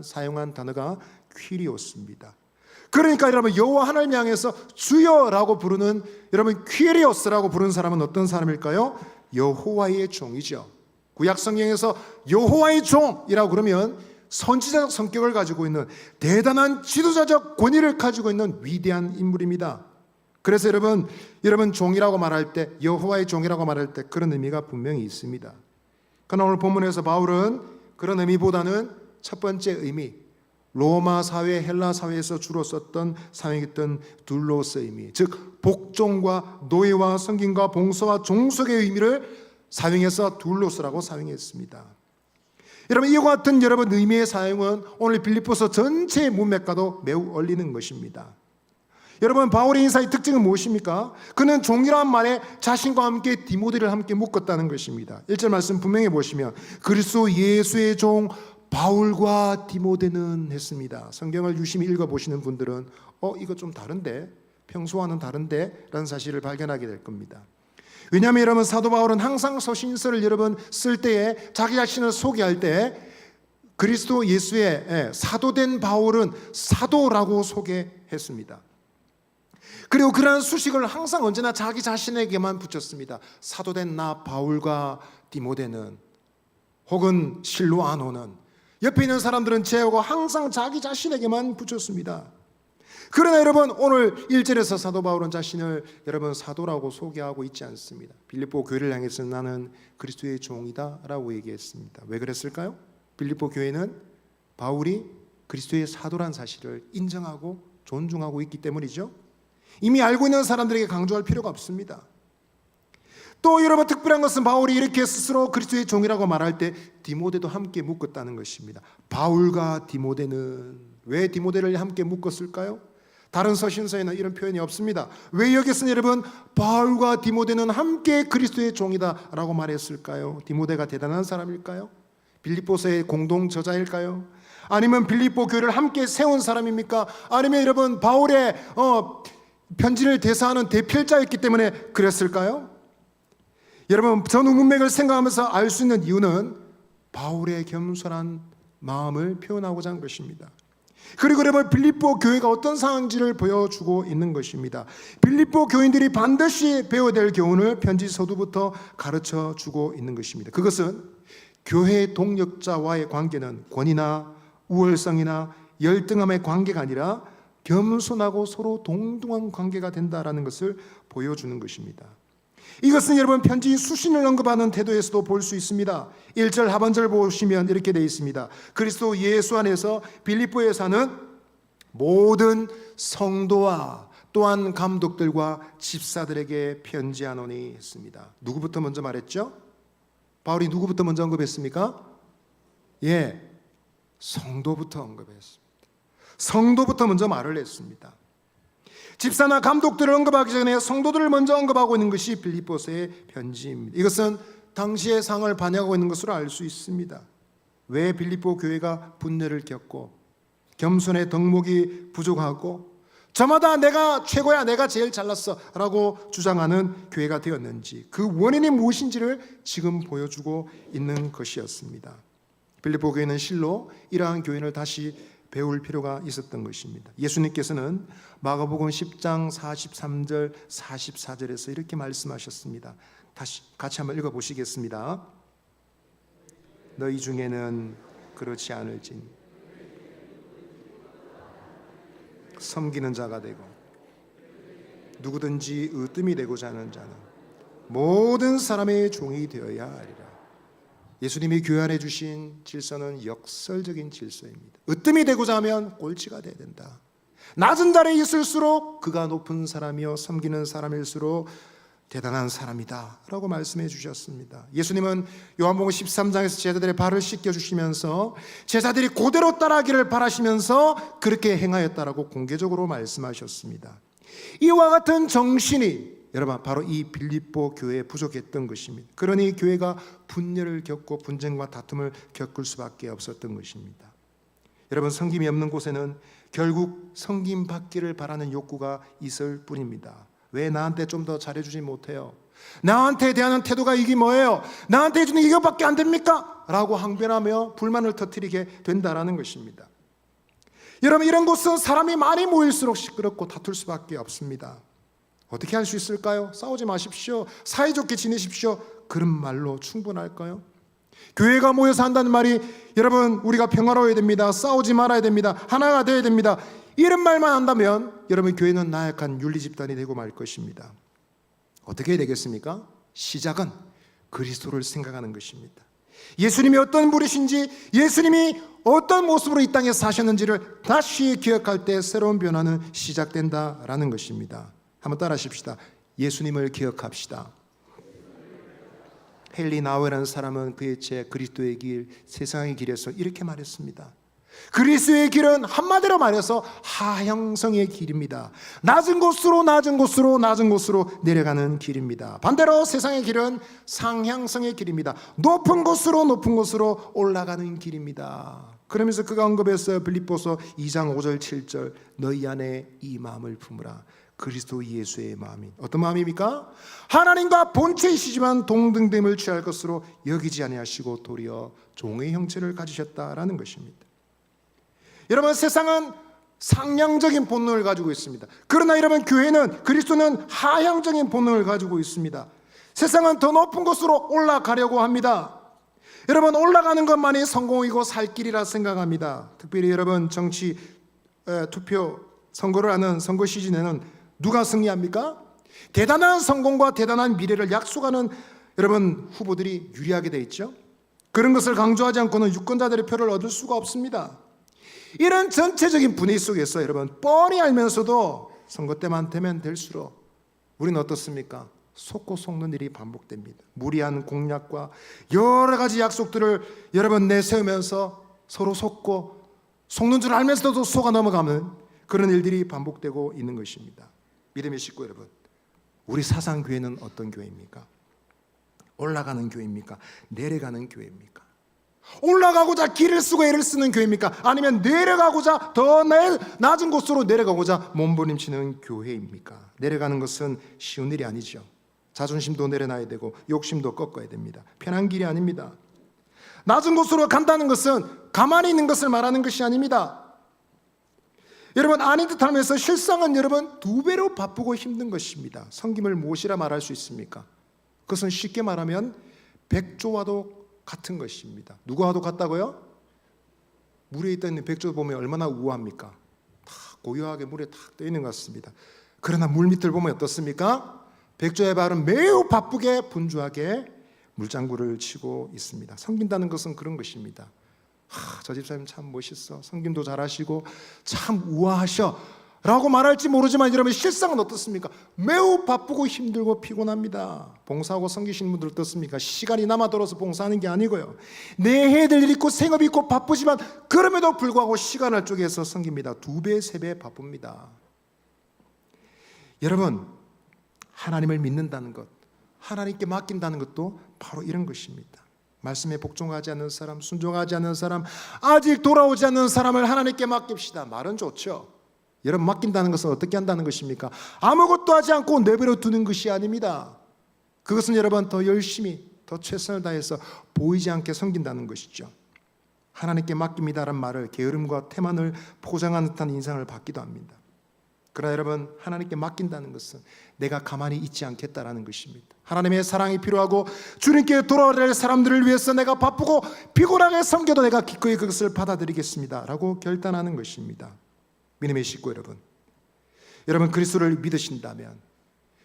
사용한 단어가 퀴리오스입니다. 그러니까 여러분, 여호와 하나님을 향해서 주여라고 부르는, 여러분 퀴리오스라고 부르는 사람은 어떤 사람일까요? 여호와의 종이죠. 구약 성경에서 여호와의 종이라고 그러면 선지자적 성격을 가지고 있는, 대단한 지도자적 권위를 가지고 있는 위대한 인물입니다. 그래서 여러분 종이라고 말할 때, 여호와의 종이라고 말할 때 그런 의미가 분명히 있습니다. 그러나 오늘 본문에서 바울은 그런 의미보다는 첫 번째 의미, 로마 사회, 헬라 사회에서 주로 썼던 사용했던 둘로스 의미, 즉 복종과 노예와 섬김과 봉사와 종속의 의미를 사용해서 둘로스라고 사용했습니다. 여러분, 이와 같은 의미의 사용은 오늘 빌립보서 전체의 문맥과도 매우 어울리는 것입니다. 여러분, 바울의 인사의 특징은 무엇입니까? 그는 종이라는 말에 자신과 함께 디모데를 함께 묶었다는 것입니다. 1절 말씀 분명히 보시면 그리스도 예수의 종 바울과 디모데는 했습니다. 성경을 유심히 읽어보시는 분들은 이거 좀 다른데, 평소와는 다른데 라는 사실을 발견하게 될 겁니다. 왜냐하면 여러분, 사도 바울은 항상 서신서를 쓸 때에 자기 자신을 소개할 때 그리스도 예수의 사도된 바울은 사도라고 소개했습니다. 그리고 그러한 수식을 항상 언제나 자기 자신에게만 붙였습니다. 사도된 나 바울과 디모데는, 혹은 실로아노는, 옆에 있는 사람들은 제하고 항상 자기 자신에게만 붙였습니다. 그러나 여러분, 오늘 1절에서 사도 바울은 자신을 사도라고 소개하고 있지 않습니다. 빌립보 교회를 향해서 나는 그리스도의 종이다 라고 얘기했습니다. 왜 그랬을까요? 빌립보 교회는 바울이 그리스도의 사도란 사실을 인정하고 존중하고 있기 때문이죠. 이미 알고 있는 사람들에게 강조할 필요가 없습니다. 또 여러분 특별한 것은 바울이 이렇게 스스로 그리스도의 종이라고 말할 때 디모데도 함께 묶었다는 것입니다. 바울과 디모데는 왜 디모데를 함께 묶었을까요? 다른 서신서에는 이런 표현이 없습니다. 왜 여기서는 여러분 바울과 디모데는 함께 그리스도의 종이다라고 말했을까요? 디모데가 대단한 사람일까요? 빌립보서의 공동 저자일까요? 아니면 빌립보 교회를 함께 세운 사람입니까? 아니면 여러분 바울의 편지를 대사하는 대필자였기 때문에 그랬을까요? 여러분 전후 문맥을 생각하면서 알 수 있는 이유는 바울의 겸손한 마음을 표현하고자 한 것입니다. 그리고 여러분 빌립보 교회가 어떤 상황인지를 보여주고 있는 것입니다. 빌립보 교인들이 반드시 배워야 될 교훈을 편지 서두부터 가르쳐 주고 있는 것입니다. 그것은 교회 동역자와의 관계는 권위나 우월성이나 열등함의 관계가 아니라 겸손하고 서로 동등한 관계가 된다라는 것을 보여주는 것입니다. 이것은 여러분 편지 수신을 언급하는 태도에서도 볼 수 있습니다. 1절 하반절 보시면 이렇게 되어 있습니다. 그리스도 예수 안에서 빌립보에 사는 모든 성도와 또한 감독들과 집사들에게 편지하노니 했습니다. 누구부터 먼저 말했죠? 바울이 누구부터 먼저 언급했습니까? 성도부터 언급했습니다. 성도부터 먼저 말을 했습니다. 집사나 감독들을 언급하기 전에 성도들을 먼저 언급하고 있는 것이 빌립보서의 편지입니다. 이것은 당시의 상을 반영하고 있는 것으로 알 수 있습니다. 왜 빌립보 교회가 분열을 겪고 겸손의 덕목이 부족하고 저마다 내가 최고야, 내가 제일 잘났어 라고 주장하는 교회가 되었는지, 그 원인이 무엇인지를 지금 보여주고 있는 것이었습니다. 빌립보 교회는 실로 이러한 교인을 다시 배울 필요가 있었던 것입니다. 예수님께서는 마가복음 10장 43절 44절에서 이렇게 말씀하셨습니다. 다시 같이 한번 읽어보시겠습니다. 너희 중에는 그렇지 않을진 섬기는 자가 되고 누구든지 으뜸이 되고자 하는 자는 모든 사람의 종이 되어야 하리라. 예수님이 교회 안에 주신 질서는 역설적인 질서입니다. 으뜸이 되고자 하면 꼴찌가 돼야 된다. 낮은 자리에 있을수록 그가 높은 사람이요 섬기는 사람일수록 대단한 사람이다 라고 말씀해 주셨습니다. 예수님은 요한복음 13장에서 제자들의 발을 씻겨주시면서 제자들이 그대로 따라하기를 바라시면서 그렇게 행하였다라고 공개적으로 말씀하셨습니다. 이와 같은 정신이 여러분 바로 이 빌립보 교회에 부족했던 것입니다. 그러니 교회가 분열을 겪고 분쟁과 다툼을 겪을 수밖에 없었던 것입니다. 여러분 섬김이 없는 곳에는 결국 섬김 받기를 바라는 욕구가 있을 뿐입니다. 왜 나한테 좀 더 잘해주지 못해요? 나한테 대하는 태도가 이게 뭐예요? 나한테 해주는 게 이것밖에 안 됩니까? 라고 항변하며 불만을 터뜨리게 된다라는 것입니다. 여러분 이런 곳은 사람이 많이 모일수록 시끄럽고 다툴 수밖에 없습니다. 어떻게 할 수 있을까요? 싸우지 마십시오. 사이좋게 지내십시오. 그런 말로 충분할까요? 교회가 모여서 한다는 말이 여러분 우리가 평화로워야 됩니다. 싸우지 말아야 됩니다. 하나가 되어야 됩니다. 이런 말만 한다면 여러분 교회는 나약한 윤리집단이 되고 말 것입니다. 어떻게 해야 되겠습니까? 시작은 그리스도를 생각하는 것입니다. 예수님이 어떤 분이신지, 예수님이 어떤 모습으로 이 땅에 사셨는지를 다시 기억할 때 새로운 변화는 시작된다라는 것입니다. 한번 따라 하십시다. 예수님을 기억합시다. 헨리 나우에라는 사람은 그의 책 그리스도의 길, 세상의 길에서 이렇게 말했습니다. 그리스도의 길은 한마디로 말해서 하향성의 길입니다. 낮은 곳으로 낮은 곳으로 낮은 곳으로 내려가는 길입니다. 반대로 세상의 길은 상향성의 길입니다. 높은 곳으로 높은 곳으로 올라가는 길입니다. 그러면서 그가 언급했어요. 빌립보서 2장 5절 7절 너희 안에 이 마음을 품으라. 그리스도 예수의 마음이 어떤 마음입니까? 하나님과 본체이시지만 동등됨을 취할 것으로 여기지 아니하시고 도리어 종의 형체를 가지셨다라는 것입니다. 여러분 세상은 상향적인 본능을 가지고 있습니다. 그러나 여러분 교회는 그리스도는 하향적인 본능을 가지고 있습니다. 세상은 더 높은 곳으로 올라가려고 합니다. 여러분 올라가는 것만이 성공이고 살 길이라 생각합니다. 특별히 여러분 정치 투표 선거를 하는 선거 시즌에는 누가 승리합니까? 대단한 성공과 대단한 미래를 약속하는 여러분 후보들이 유리하게 돼 있죠. 그런 것을 강조하지 않고는 유권자들의 표를 얻을 수가 없습니다. 이런 전체적인 분위기 속에서 여러분 뻔히 알면서도 선거 때만 되면 될수록 우리는 어떻습니까? 속고 속는 일이 반복됩니다. 무리한 공약과 여러 가지 약속들을 여러분 내세우면서 서로 속고 속는 줄 알면서도 속아 넘어가는 그런 일들이 반복되고 있는 것입니다. 믿음의 식구 여러분, 우리 사상교회는 어떤 교회입니까? 올라가는 교회입니까? 내려가는 교회입니까? 올라가고자 길을 쓰고 애를 쓰는 교회입니까? 아니면 내려가고자 더 낮은 곳으로 내려가고자 몸부림치는 교회입니까? 내려가는 것은 쉬운 일이 아니죠. 자존심도 내려놔야 되고 욕심도 꺾어야 됩니다. 편한 길이 아닙니다. 낮은 곳으로 간다는 것은 가만히 있는 것을 말하는 것이 아닙니다. 여러분, 아닌 듯 하면서 실상은 여러분 2배로 바쁘고 힘든 것입니다. 섬김을 무엇이라 말할 수 있습니까? 그것은 쉽게 말하면 백조와도 같은 것입니다. 누구와도 같다고요? 물에 있던 백조 보면 얼마나 우아합니까? 다 고요하게 물에 탁 떠 있는 것 같습니다. 그러나 물 밑을 보면 어떻습니까? 백조의 발은 매우 바쁘게 분주하게 물장구를 치고 있습니다. 섬긴다는 것은 그런 것입니다. 저 집사님 참 멋있어, 섬김도 잘하시고 참 우아하셔 라고 말할지 모르지만 여러분, 실상은 어떻습니까? 매우 바쁘고 힘들고 피곤합니다. 봉사하고 섬기시는 분들 어떻습니까? 시간이 남아돌아서 봉사하는 게 아니고요, 내 해야 될 일 있고 생업이 있고 바쁘지만 그럼에도 불구하고 시간을 쪼개서 섬깁니다. 2배, 3배 바쁩니다. 여러분, 하나님을 믿는다는 것, 하나님께 맡긴다는 것도 바로 이런 것입니다. 말씀에 복종하지 않는 사람, 순종하지 않는 사람, 아직 돌아오지 않는 사람을 하나님께 맡깁시다. 말은 좋죠. 여러분, 맡긴다는 것은 어떻게 한다는 것입니까? 아무것도 하지 않고 내버려 두는 것이 아닙니다. 그것은 여러분 더 열심히, 더 최선을 다해서 보이지 않게 섬긴다는 것이죠. 하나님께 맡깁니다라는 말을 게으름과 태만을 포장한 듯한 인상을 받기도 합니다. 그러나 여러분, 하나님께 맡긴다는 것은 내가 가만히 있지 않겠다라는 것입니다. 하나님의 사랑이 필요하고 주님께 돌아오려 할 사람들을 위해서 내가 바쁘고 피곤하게 섬겨도 내가 기꺼이 그것을 받아들이겠습니다 라고 결단하는 것입니다. 믿음의 식구 여러분, 여러분 그리스도를 믿으신다면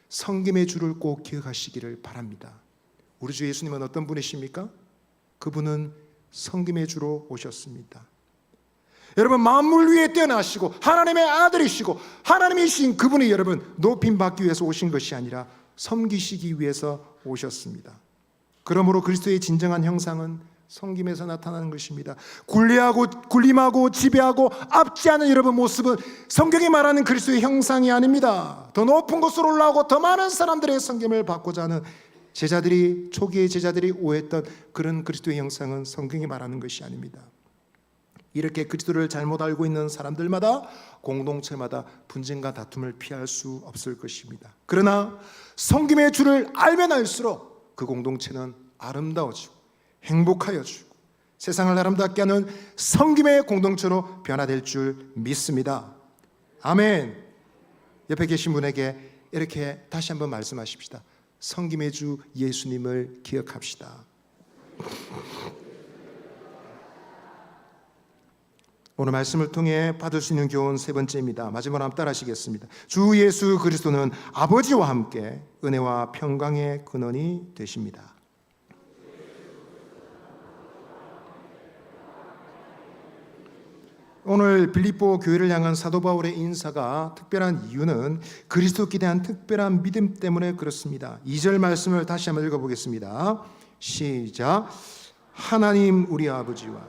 섬김의 주를 꼭 기억하시기를 바랍니다. 우리 주 예수님은 어떤 분이십니까? 그분은 섬김의 주로 오셨습니다. 여러분, 만물 위에 뛰어나시고 하나님의 아들이시고 하나님이신 그분이 여러분 높임 받기 위해서 오신 것이 아니라 섬기시기 위해서 오셨습니다. 그러므로 그리스도의 진정한 형상은 섬김에서 나타나는 것입니다. 군림하고 지배하고 압제하는 여러분 모습은 성경이 말하는 그리스도의 형상이 아닙니다. 더 높은 곳으로 올라오고 더 많은 사람들의 섬김을 받고자 하는 초기의 제자들이 오해했던 그런 그리스도의 형상은 성경이 말하는 것이 아닙니다. 이렇게 그리스도를 잘못 알고 있는 사람들마다, 공동체마다 분쟁과 다툼을 피할 수 없을 것입니다. 그러나 섬김의 주를 알면 알수록 그 공동체는 아름다워지고 행복하여지고 세상을 아름답게 하는 섬김의 공동체로 변화될 줄 믿습니다. 아멘. 옆에 계신 분에게 이렇게 다시 한번 말씀하십시다. 섬김의 주 예수님을 기억합시다. 오늘 말씀을 통해 받을 수 있는 교훈 3번째입니다. 마지막으로 한번 따라하시겠습니다. 주 예수 그리스도는 아버지와 함께 은혜와 평강의 근원이 되십니다. 오늘 빌립보 교회를 향한 사도 바울의 인사가 특별한 이유는 그리스도께 대한 특별한 믿음 때문에 그렇습니다. 2절 말씀을 다시 한번 읽어보겠습니다. 시작. 하나님 우리 아버지와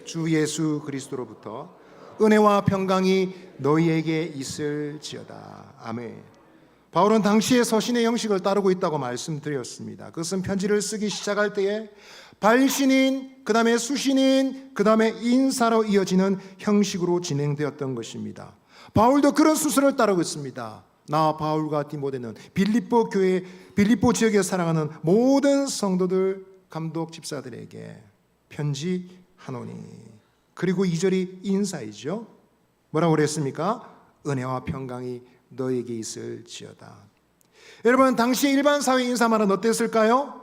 주 예수 그리스도로부터 은혜와 평강이 너희에게 있을지어다. 아멘. 바울은 당시의 서신의 형식을 따르고 있다고 말씀드렸습니다. 그것은 편지를 쓰기 시작할 때에 발신인, 그 다음에 수신인, 그 다음에 인사로 이어지는 형식으로 진행되었던 것입니다. 바울도 그런 순서를 따르고 있습니다. 나 바울과 디모데는 빌립보 지역에 살아가는 모든 성도들, 감독 집사들에게 편지하노니. 그리고 2절이 인사이죠. 뭐라고 그랬습니까? 은혜와 평강이 너에게 있을지어다. 여러분, 당시 일반 사회 인사말은 어땠을까요?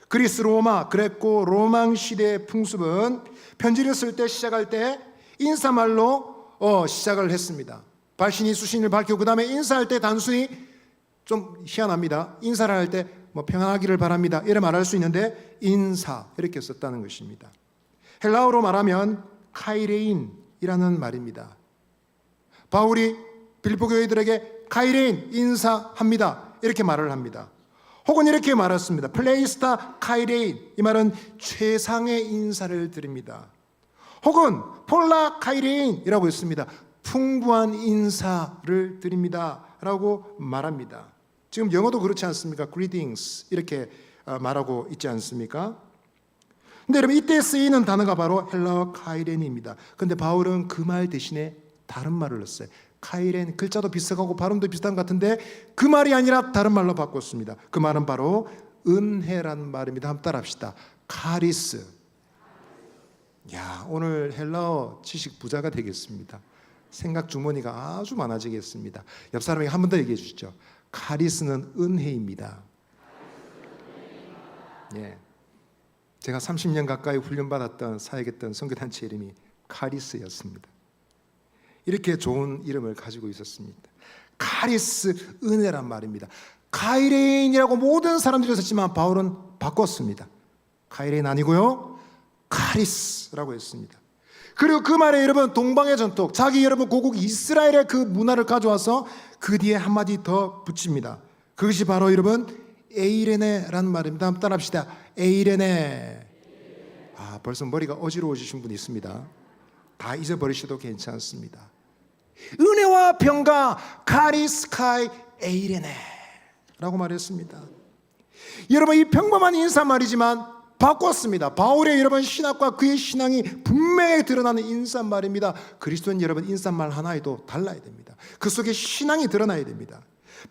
그리스 로마, 그레코 로망 시대의 풍습은 편지를 쓸 때 시작할 때 인사말로 시작을 했습니다. 발신이 수신을 밝히고 그 다음에 인사할 때 단순히 좀 희한합니다. 인사를 할 때 뭐 평안하기를 바랍니다 이렇게 말할 수 있는데 인사 이렇게 썼다는 것입니다. 헬라어로 말하면 카이레인이라는 말입니다. 바울이 빌립보 교회들에게 카이레인 인사합니다. 이렇게 말을 합니다. 혹은 이렇게 말했습니다. 플레이스타 카이레인, 이 말은 최상의 인사를 드립니다. 혹은 폴라 카이레인이라고 했습니다. 풍부한 인사를 드립니다 라고 말합니다. 지금 영어도 그렇지 않습니까? Greetings 이렇게 말하고 있지 않습니까? 근데 여러분, 이때 쓰이는 단어가 바로 헬라어 카이렌입니다. 근데 바울은 그 말 대신에 다른 말을 넣었어요. 카이렌, 글자도 비슷하고 발음도 비슷한 것 같은데 그 말이 아니라 다른 말로 바꿨습니다. 그 말은 바로 은혜라는 말입니다. 한번 따라합시다. 카리스. 야, 오늘 헬라어 지식 부자가 되겠습니다. 생각 주머니가 아주 많아지겠습니다. 옆 사람에게 한 번 더 얘기해 주시죠. 카리스는 은혜입니다. 예. 제가 30년 가까이 훈련받았던 사역했던 선교단체 이름이 카리스였습니다. 이렇게 좋은 이름을 가지고 있었습니다. 카리스, 은혜란 말입니다. 카이레인이라고 모든 사람들이 썼지만 바울은 바꿨습니다. 카이레인 아니고요, 카리스라고 했습니다. 그리고 그 말에 여러분, 동방의 전통, 자기 여러분 고국 이스라엘의 그 문화를 가져와서 그 뒤에 한마디 더 붙입니다. 그것이 바로 여러분 에이레네라는 말입니다. 한번 따라합시다. 에이레네. 벌써 머리가 어지러워지신 분이 있습니다. 다 잊어버리셔도 괜찮습니다. 은혜와 평가 카리스카이 에이레네 라고 말했습니다. 여러분, 이 평범한 인사말이지만 바꿨습니다. 바울의 여러분 신학과 그의 신앙이 분명히 드러나는 인사말입니다. 그리스도인 여러분 인사말 하나에도 달라야 됩니다. 그 속에 신앙이 드러나야 됩니다.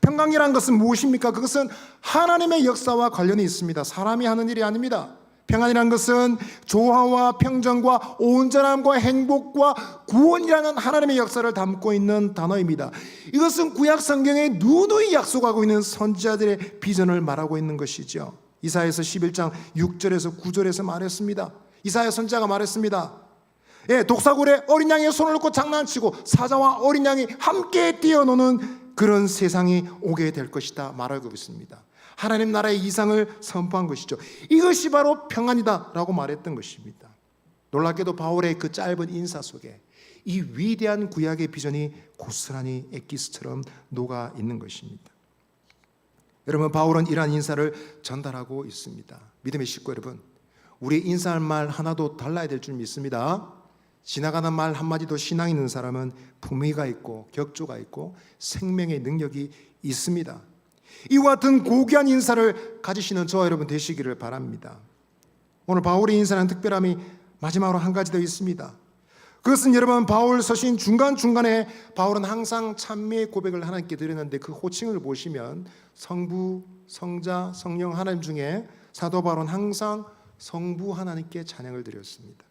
평강이라는 것은 무엇입니까? 그것은 하나님의 역사와 관련이 있습니다. 사람이 하는 일이 아닙니다. 평안이라는 것은 조화와 평정과 온전함과 행복과 구원이라는 하나님의 역사를 담고 있는 단어입니다. 이것은 구약 성경에 누누이 약속하고 있는 선지자들의 비전을 말하고 있는 것이죠. 이사야서 11장 6절에서 9절에서 말했습니다. 이사야 선지자가 말했습니다. 독사굴에 어린 양의 손을 놓고 장난치고 사자와 어린 양이 함께 뛰어노는 그런 세상이 오게 될 것이다 말하고 있습니다. 하나님 나라의 이상을 선포한 것이죠. 이것이 바로 평안이다라고 말했던 것입니다. 놀랍게도 바울의 그 짧은 인사 속에 이 위대한 구약의 비전이 고스란히 엑기스처럼 녹아 있는 것입니다. 여러분, 바울은 이러한 인사를 전달하고 있습니다. 믿음의 식구 여러분, 우리의 인사할 말 하나도 달라야 될 줄 믿습니다. 지나가는 말 한마디도 신앙 있는 사람은 품위가 있고 격조가 있고 생명의 능력이 있습니다. 이와 같은 고귀한 인사를 가지시는 저와 여러분 되시기를 바랍니다. 오늘 바울의 인사는 특별함이 마지막으로 한 가지 더 있습니다. 그것은 여러분, 바울 서신 중간중간에 바울은 항상 찬미의 고백을 하나님께 드렸는데 그 호칭을 보시면 성부, 성자, 성령 하나님 중에 사도 바울은 항상 성부 하나님께 찬양을 드렸습니다.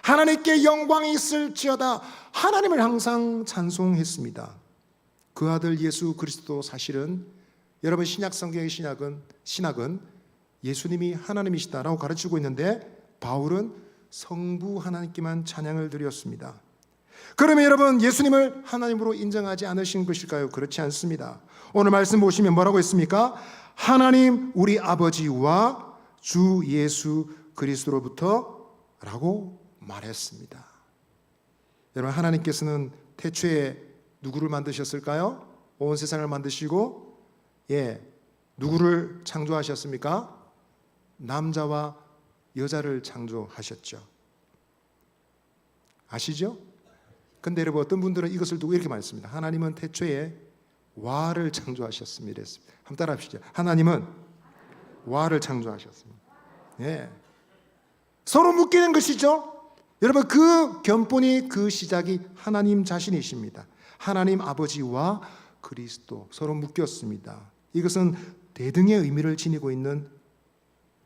하나님께 영광이 있을지어다 하나님을 항상 찬송했습니다. 그 아들 예수 그리스도, 사실은 여러분 신약 성경의 신학은 예수님이 하나님이시다라고 가르치고 있는데 바울은 성부 하나님께만 찬양을 드렸습니다. 그러면 여러분, 예수님을 하나님으로 인정하지 않으신 것일까요? 그렇지 않습니다. 오늘 말씀 보시면 뭐라고 했습니까? 하나님 우리 아버지와 주 예수 그리스도로부터 라고 말했습니다. 여러분, 하나님께서는 태초에 누구를 만드셨을까요? 온 세상을 만드시고 누구를 창조하셨습니까? 남자와 여자를 창조하셨죠. 아시죠? 근데 여러분, 어떤 분들은 이것을 두고 이렇게 말했습니다. 하나님은 태초에 와를 창조하셨습니다. 한번 따라 합시죠. 하나님은 와를 창조하셨습니다. 서로 묶이는 것이죠. 여러분, 그 견본이, 그 시작이 하나님 자신이십니다. 하나님 아버지와 그리스도 서로 묶였습니다. 이것은 대등의 의미를 지니고 있는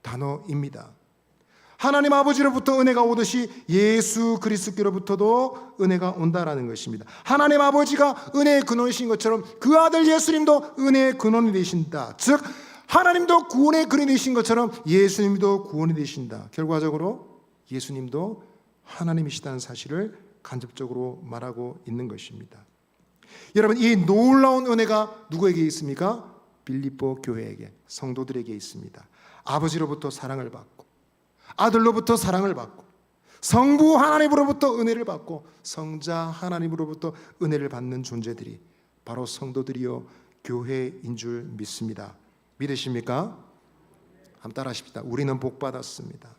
단어입니다. 하나님 아버지로부터 은혜가 오듯이 예수 그리스도로부터도 은혜가 온다라는 것입니다. 하나님 아버지가 은혜의 근원이신 것처럼 그 아들 예수님도 은혜의 근원이 되신다. 즉 하나님도 구원의 근원이 되신 것처럼 예수님도 구원이 되신다. 결과적으로 예수님도 하나님이시다는 사실을 간접적으로 말하고 있는 것입니다. 여러분, 이 놀라운 은혜가 누구에게 있습니까? 빌립보 교회에게, 성도들에게 있습니다. 아버지로부터 사랑을 받고, 아들로부터 사랑을 받고, 성부 하나님으로부터 은혜를 받고, 성자 하나님으로부터 은혜를 받는 존재들이 바로 성도들이요 교회인 줄 믿습니다. 믿으십니까? 한번 따라하십시다. 우리는 복 받았습니다.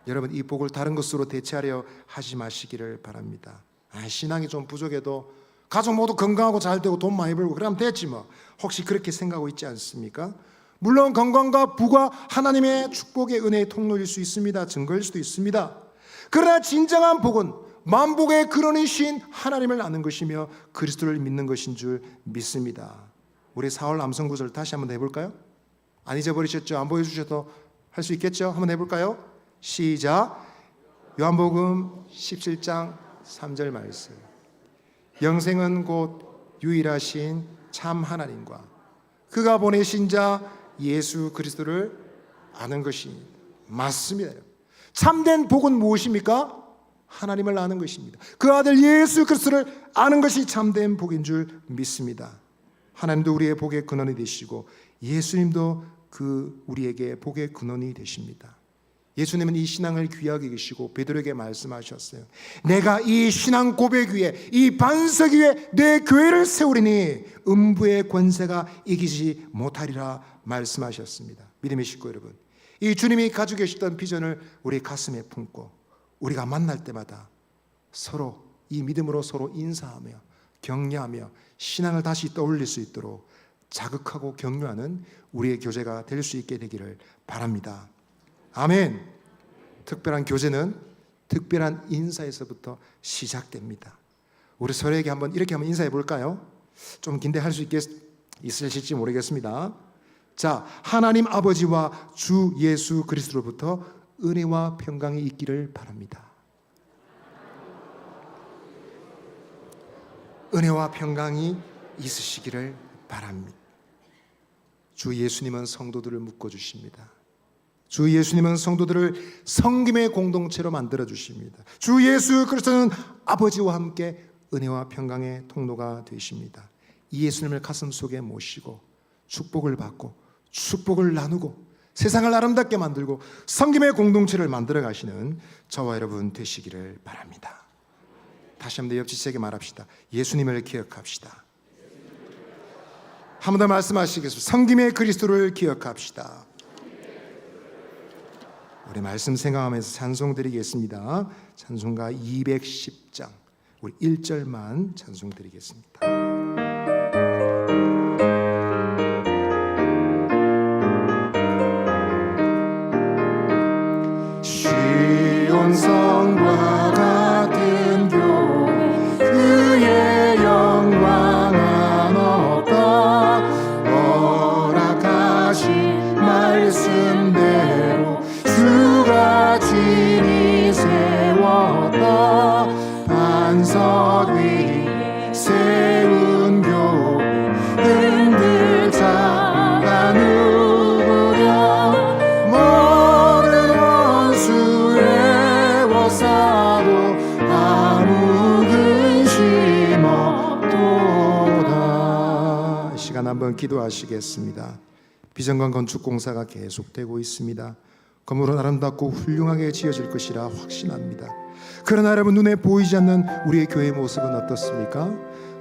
여러분, 이 복을 다른 것으로 대체하려 하지 마시기를 바랍니다. 신앙이 좀 부족해도 가족 모두 건강하고 잘 되고 돈 많이 벌고 그러면 됐지 뭐. 혹시 그렇게 생각하고 있지 않습니까? 물론 건강과 부가 하나님의 축복의 은혜의 통로일 수 있습니다. 증거일 수도 있습니다. 그러나 진정한 복은 만복의 근원이신 하나님을 아는 것이며 그리스도를 믿는 것인 줄 믿습니다. 우리 4월 남성구절 다시 한번 해볼까요? 안 잊어버리셨죠? 안 보여주셔도 할 수 있겠죠? 한번 해볼까요? 시작. 요한복음 17장 3절 말씀. 영생은 곧 유일하신 참 하나님과 그가 보내신 자 예수 그리스도를 아는 것이 맞습니다. 참된 복은 무엇입니까? 하나님을 아는 것입니다. 그 아들 예수 그리스도를 아는 것이 참된 복인 줄 믿습니다. 하나님도 우리의 복의 근원이 되시고 예수님도 우리에게 복의 근원이 되십니다. 예수님은 이 신앙을 귀하게 여기시고 베드로에게 말씀하셨어요. 내가 이 신앙 고백 위에 이 반석 위에 내 교회를 세우리니 음부의 권세가 이기지 못하리라 말씀하셨습니다. 믿음의 식구 여러분, 이 주님이 가지고 계셨던 비전을 우리 가슴에 품고 우리가 만날 때마다 서로 이 믿음으로 서로 인사하며 격려하며 신앙을 다시 떠올릴 수 있도록 자극하고 격려하는 우리의 교제가 될 수 있게 되기를 바랍니다. 아멘. 특별한 교제는 특별한 인사에서부터 시작됩니다. 우리 서로에게 이렇게 한번 인사해 볼까요? 좀 긴데 할 수 있으실지 모르겠습니다. 자, 하나님 아버지와 주 예수 그리스도로부터 은혜와 평강이 있기를 바랍니다. 은혜와 평강이 있으시기를 바랍니다. 주 예수님은 성도들을 묶어주십니다. 주 예수님은 성도들을 섬김의 공동체로 만들어 주십니다. 주 예수 그리스도는 아버지와 함께 은혜와 평강의 통로가 되십니다. 이 예수님을 가슴 속에 모시고 축복을 받고 축복을 나누고 세상을 아름답게 만들고 섬김의 공동체를 만들어 가시는 저와 여러분 되시기를 바랍니다. 다시 한번 옆 지체에게 말합시다. 예수님을 기억합시다. 한 번 더 말씀하시겠습니다. 섬김의 그리스도를 기억합시다. 우리 말씀 생각하면서 찬송 드리겠습니다. 찬송가 210장 우리 1절만 찬송 드리겠습니다. 시온성과 같은 교회 그의 영광은 없다. 허락하신 말씀대로 주가 진히 세웠다. 반석 위에 세운 교회 흔들 자가 누구랴. 모든 원수 애워싸고 아무 근심 없도다. 이 시간 한번 기도하시겠습니다. 비전관 건축공사가 계속되고 있습니다. 건물은 아름답고 훌륭하게 지어질 것이라 확신합니다. 그러나 여러분, 눈에 보이지 않는 우리의 교회의 모습은 어떻습니까?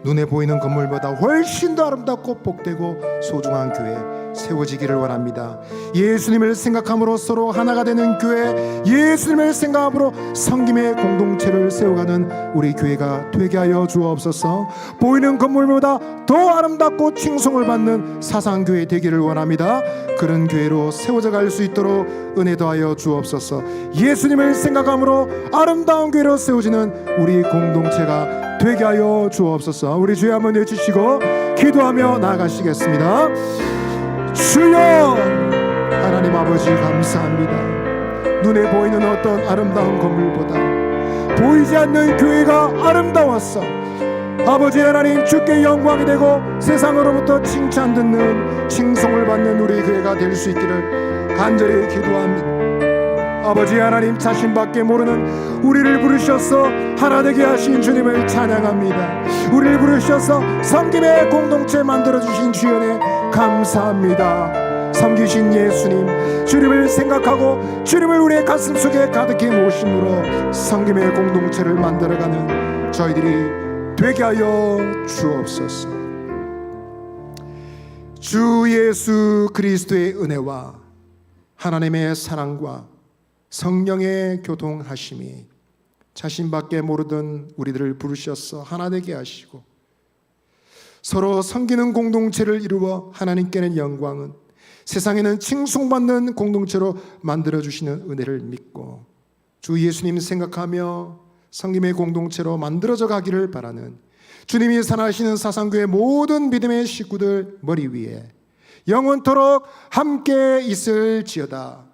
눈에 보이는 건물보다 훨씬 더 아름답고 복되고 소중한 교회 세워지기를 원합니다. 예수님을 생각함으로 서로 하나가 되는 교회, 예수님을 생각함으로 섬김의 공동체를 세워가는 우리 교회가 되게 하여 주옵소서. 보이는 건물보다 더 아름답고 칭송을 받는 사상교회 되기를 원합니다. 그런 교회로 세워져 갈 수 있도록 은혜 더하여 주옵소서. 예수님을 생각함으로 아름다운 교회로 세워지는 우리 공동체가 되게 하여 주옵소서. 우리 주여 한번 외치시고 기도하며 나아가시겠습니다. 주여, 하나님 아버지 감사합니다. 눈에 보이는 어떤 아름다운 건물보다 보이지 않는 교회가 아름다웠어. 아버지 하나님, 주께 영광이 되고 세상으로부터 칭찬 듣는 칭송을 받는 우리 교회가 될 수 있기를 간절히 기도합니다. 아버지 하나님, 자신밖에 모르는 우리를 부르셔서 하나 되게 하신 주님을 찬양합니다. 우리를 부르셔서 섬김의 공동체 만들어주신 주연에 감사합니다. 섬기신 예수님, 주님을 생각하고 주님을 우리의 가슴속에 가득히 모심으로 섬김의 공동체를 만들어가는 저희들이 되게 하여 주옵소서. 주 예수 그리스도의 은혜와 하나님의 사랑과 성령의 교통하심이 자신밖에 모르던 우리들을 부르셔서 하나 되게 하시고 서로 섬기는 공동체를 이루어 하나님께는 영광은 세상에는 칭송받는 공동체로 만들어주시는 은혜를 믿고 주 예수님 생각하며 성김의 공동체로 만들어져 가기를 바라는 주님이 살아계시는 사상교회 모든 믿음의 식구들 머리 위에 영원토록 함께 있을지어다.